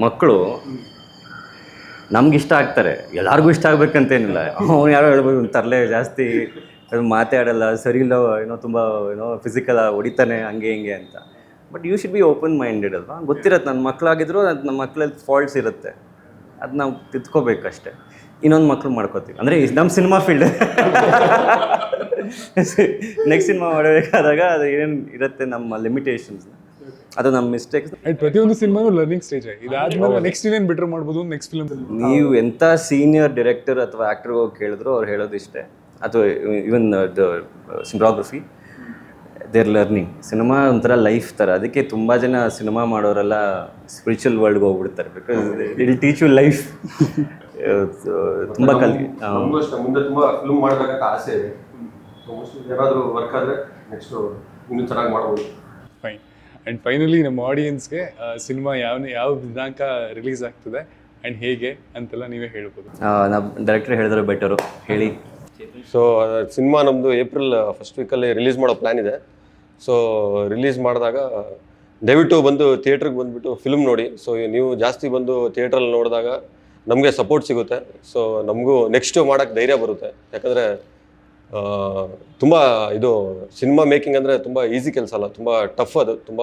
ಮಕ್ಕಳು ನಮ್ಗೆ ಇಷ್ಟ ಆಗ್ತಾರೆ, ಎಲ್ಲರಿಗೂ ಇಷ್ಟ ಆಗ್ಬೇಕಂತೇನಿಲ್ಲ. ಅವ್ನು ಯಾರೋ ಹೇಳ್ಬೋದು ತರಲೆ ಜಾಸ್ತಿ ಮಾತಾಡಲ್ಲ, ಸರಿ ಇಲ್ಲ, ಏನೋ ತುಂಬ ಫಿಸಿಕಲ್ ಹೊಡಿತಾನೆ ಹಂಗೆ ಹಿಂಗೆ ಅಂತ. But you should be open minded ಅಲ್ವಾ. ಗೊತ್ತಿರತ್ತೆ ನನ್ನ ಮಕ್ಕಳಾಗಿದ್ರು ಅದು ನಮ್ಮ ಮಕ್ಕಳಲ್ಲಿ ಫಾಲ್ಟ್ಸ್ ಇರುತ್ತೆ, ಅದು ನಾವು ತಿದ್ಕೋಬೇಕಷ್ಟೆ. ಇನ್ನೊಂದು ಮಕ್ಕಳು ಮಾಡ್ಕೋತೀವಿ ಅಂದರೆ ನಮ್ಮ ಸಿನಿಮಾ ಫೀಲ್ಡ್. ನೆಕ್ಸ್ಟ್ ಸಿನಿಮಾ ಮಾಡಬೇಕಾದಾಗ ಅದು ಏನೇನು ಇರುತ್ತೆ ನಮ್ಮ ಲಿಮಿಟೇಷನ್ಸ್, ಅದು ನಮ್ಮ ಮಿಸ್ಟೇಕ್ಸ್. ಪ್ರತಿಯೊಂದು ಸಿನಿಮಾನು ಲರ್ನಿಂಗ್ ಸ್ಟೇಜ್. ಇದಾದ್ಮೇಲೆ ನೆಕ್ಸ್ಟ್ ಏನೇನು ಬೆಟರ್ ಮಾಡ್ಬೋದು ನೆಕ್ಸ್ಟ್ ಫಿಲ್ಮ್. ನೀವು ಎಂಥ ಸೀನಿಯರ್ ಡೈರೆಕ್ಟರ್ ಅಥವಾ ಆ್ಯಕ್ಟರ್ಗೆ ಹೋಗಿ ಕೇಳಿದ್ರು ಅವ್ರು ಹೇಳೋದು ಇಷ್ಟೇ, ಅಥವಾ even the cinematography, there learning. Cinema ಒಂಥರ ಲೈಫ್ ಥರ. ಅದಕ್ಕೆ ತುಂಬ ಜನ ಸಿನಿಮಾ ಮಾಡೋರೆಲ್ಲ ಸ್ಪಿರಿಚುವಲ್ ವರ್ಲ್ಡ್ಗೆ ಹೋಗ್ಬಿಡ್ತಾರೆ, because it will teach you life. ತುಂಬ ಮುಂದೆ ತುಂಬ ಫಿಲ್ಮ್ ಮಾಡಬೇಕಂತ ಆಸೆ ಇದೆ. ಏನಾದರೂ ವರ್ಕ್ ಆದರೆ ನೆಕ್ಸ್ಟ್ ಇನ್ನೂ ಚೆನ್ನಾಗಿ ಮಾಡ್ಬೋದು. ಫೈನ್. ಆ್ಯಂಡ್ ಫೈನಲಿ ನಮ್ಮ ಆಡಿಯನ್ಸ್ಗೆ ಸಿನಿಮಾ ಯಾವ ದಿನಾಂಕ ರಿಲೀಸ್ ಆಗ್ತದೆ ಆ್ಯಂಡ್ ಹೇಗೆ ಅಂತೆಲ್ಲ ನೀವೇ ಹೇಳ್ಬೋದು. ನಾವು ಡೈರೆಕ್ಟರ್ ಹೇಳಿದ್ರೆ ಬೆಟರು ಹೇಳಿ. ಸೊ ಸಿನಿಮಾ ನಮ್ಮದು ಏಪ್ರಿಲ್ ಫಸ್ಟ್ ವೀಕಲ್ಲಿ ರಿಲೀಸ್ ಮಾಡೋ ಪ್ಲ್ಯಾನ್ ಇದೆ. ಸೊ ರಿಲೀಸ್ ಮಾಡಿದಾಗ ದಯವಿಟ್ಟು ಬಂದು ಥಿಯೇಟ್ರಿಗೆ ಬಂದುಬಿಟ್ಟು ಫಿಲ್ಮ್ ನೋಡಿ. ಸೊ ನೀವು ಜಾಸ್ತಿ ಬಂದು ಥಿಯೇಟ್ರಲ್ಲಿ ನೋಡಿದಾಗ ನಮಗೆ ಸಪೋರ್ಟ್ ಸಿಗುತ್ತೆ. ಸೊ ನಮಗೂ ನೆಕ್ಸ್ಟು ಮಾಡೋಕ್ಕೆ ಧೈರ್ಯ ಬರುತ್ತೆ. ಯಾಕಂದರೆ ತುಂಬ ಇದು ಸಿನಿಮಾ ಮೇಕಿಂಗ್ ಅಂದರೆ ತುಂಬ ಈಸಿ ಕೆಲಸ ಅಲ್ಲ, ತುಂಬ ಟಫ್, ಅದು ತುಂಬ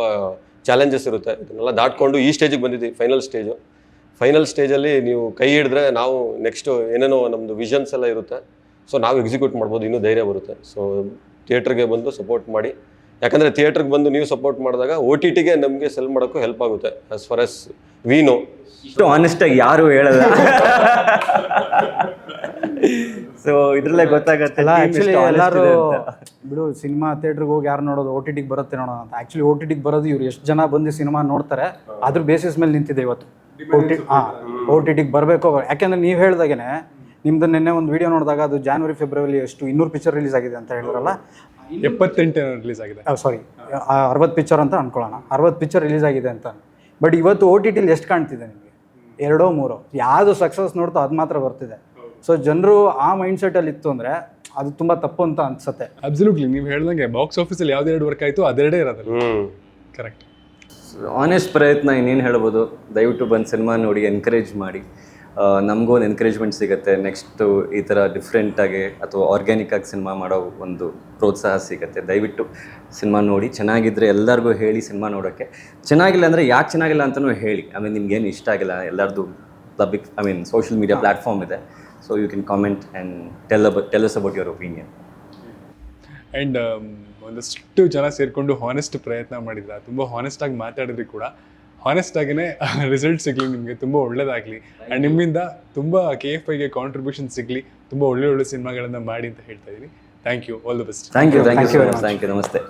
ಚಾಲೆಂಜಸ್ ಇರುತ್ತೆ. ಇದನ್ನೆಲ್ಲ ದಾಟ್ಕೊಂಡು ಈ ಸ್ಟೇಜಿಗೆ ಬಂದಿದ್ದೀವಿ, ಫೈನಲ್ ಸ್ಟೇಜಲ್ಲಿ ನೀವು ಕೈ ಹಿಡಿದ್ರೆ ನಾವು ನೆಕ್ಸ್ಟು ಏನೇನೋ ನಮ್ಮದು ವಿಷನ್ಸ್ ಎಲ್ಲ ಇರುತ್ತೆ. ಸೊ ನಾವು ಎಕ್ಸಿಕ್ಯೂಟ್ ಮಾಡ್ಬೋದು, ಇನ್ನೂ ಧೈರ್ಯ ಬರುತ್ತೆ. ಸೊ ಥಿಯೇಟ್ರಿಗೆ ಬಂದು ಸಪೋರ್ಟ್ ಮಾಡಿ. ಯಾಕಂದರೆ ಥಿಯೇಟ್ರಿಗೆ ಬಂದು ನೀವು ಸಪೋರ್ಟ್ ಮಾಡಿದಾಗ OTTಗೆ ನಮಗೆ ಸೆಲ್ ಮಾಡೋಕ್ಕೂ ಹೆಲ್ಪ್ ಆಗುತ್ತೆ. As far as we know. ಇಷ್ಟು ಆನೆಸ್ಟಾಗಿ ಯಾರು ಹೇಳಲ್ಲ. ಸೊ ಇದ್ರಲ್ಲೇ ಗೊತ್ತಾಗತ್ತೆ. ಆ್ಯಕ್ಚುಲಿ ಎಲ್ಲರೂ ಬಿಡು, ಸಿನಿಮಾ ಥಿಯೇಟ್ರಿಗೆ ಹೋಗಿ ಯಾರು ನೋಡೋದು, OTTಗೆ ಬರುತ್ತೆ ನೋಡೋಣ ಅಂತ. ಆ್ಯಕ್ಚುಲಿ OTTಗೆ ಬರೋದು ಇವ್ರು ಎಷ್ಟು ಜನ ಬಂದು ಸಿನಿಮಾ ನೋಡ್ತಾರೆ ಅದ್ರ ಬೇಸಿಸ್ ಮೇಲೆ ನಿಂತಿದೆ ಇವತ್ತು. OTTಗೆ ಬರಬೇಕು. ಯಾಕೆಂದರೆ ನೀವು ಹೇಳ್ದಾಗೆ ನಿಮ್ದು ನಿನ್ನೆ ಒಂದು ವಿಡಿಯೋ ನೋಡಿದಾಗ ಅದು ಜಾನ್ವರಿ ಫೆಬ್ರವರಿ ಎಷ್ಟು 200 ಪಿಕ್ಚರ್ ರಿಲೀಸ್ ಆಗಿದೆ ಅಂತ ಹೇಳಿದ್ರಲ್ಲ. 78 ರಿಲೀಸ್ ಆಗಿದೆ, ಸಾರಿ 60 ಪಿಕ್ಚರ್ ಅಂತ ಅನ್ಕೊಳ್ಳೋಣ. 60 ಪಿಕ್ಚರ್ ರಿಲೀಸ್ ಆಗಿದೆ ಅಂತ. ಬಟ್ ಇವತ್ತು OTTಲಿ ಎಷ್ಟು ಕಾಣ್ತಿದೆ ನಿಮಗೆ? 2-3 ಯಾವುದು ಸಕ್ಸಸ್ ನೋಡ್ತೋ ಅದು ಮಾತ್ರ ಬರ್ತಿದೆ. ಸೊ ಜನರು ಆ ಮೈಂಡ್ ಸೆಟಲ್ಲಿ ಇತ್ತು ಅಂದರೆ ಅದು ತುಂಬ ತಪ್ಪು ಅಂತ ಅನ್ಸುತ್ತೆ. ಅಬ್ಸಲ್ಯೂಟ್ಲಿ. ನೀವು ಹೇಳ್ದಂಗೆ ಬಾಕ್ಸ್ ಆಫೀಸಲ್ಲಿ ಯಾವ್ದೆರಡು ವರ್ಕ್ ಆಯಿತು ಅದೆರಡೇ ಇರೋದಲ್ಲ. ಕರೆಕ್ಟ್. ಆನೆಸ್ಟ್ ಪ್ರಯತ್ನ ಇನ್ನೇನು ಹೇಳ್ಬೋದು. ದಯವಿಟ್ಟು ಬಂದು ಸಿನಿಮಾ ನೋಡಿ, ಎನ್ಕರೇಜ್ ಮಾಡಿ. ನಮಗೂ ಒಂದು ಎನ್ಕರೇಜ್ಮೆಂಟ್ ಸಿಗುತ್ತೆ. ನೆಕ್ಸ್ಟು ಈ ಥರ ಡಿಫ್ರೆಂಟಾಗಿ ಅಥವಾ ಆರ್ಗ್ಯಾನಿಕ್ಕಾಗಿ ಸಿನಿಮಾ ಮಾಡೋ ಒಂದು ಪ್ರೋತ್ಸಾಹ ಸಿಗುತ್ತೆ. ದಯವಿಟ್ಟು ಸಿನಿಮಾ ನೋಡಿ, ಚೆನ್ನಾಗಿದ್ದರೆ ಎಲ್ಲರಿಗೂ ಹೇಳಿ ಸಿನಿಮಾ ನೋಡೋಕ್ಕೆ. ಚೆನ್ನಾಗಿಲ್ಲ ಅಂದರೆ ಯಾಕೆ ಚೆನ್ನಾಗಿಲ್ಲ ಅಂತಲೂ ಹೇಳಿ. ನಿಮ್ಗೇನು ಇಷ್ಟ ಆಗಿಲ್ಲ, ಎಲ್ಲರದ್ದು ಪಬ್ಲಿಕ್ ಸೋಷಿಯಲ್ ಮೀಡಿಯಾ ಪ್ಲ್ಯಾಟ್ಫಾರ್ಮ್ ಇದೆ. So you can comment and tell us about your opinion. And ಒಂದಷ್ಟು ಜನ ಸೇರಿಕೊಂಡು ಹಾನೆಸ್ಟ್ ಪ್ರಯತ್ನ ಮಾಡಿದ್ರ, ತುಂಬ ಹಾನೆಸ್ಟಾಗಿ ಮಾತಾಡಿದ್ರಿ ಕೂಡ. ಹಾನೆಸ್ಟಾಗಿಯೇ ರಿಸಲ್ಟ್ ಸಿಗಲಿ, ನಿಮಗೆ ತುಂಬ ಒಳ್ಳೇದಾಗಲಿ. ಆ್ಯಂಡ್ ನಿಮ್ಮಿಂದ ತುಂಬ KFIಗೆ ಕಾಂಟ್ರಿಬ್ಯೂಷನ್ ಸಿಗಲಿ, ತುಂಬ ಒಳ್ಳೆ ಸಿನಿಮಾಗಳನ್ನು ಮಾಡಿ ಅಂತ ಹೇಳ್ತಾ ಇದ್ದೀನಿ. Thank you. All the best. Thank you. ನಮಸ್ತೆ.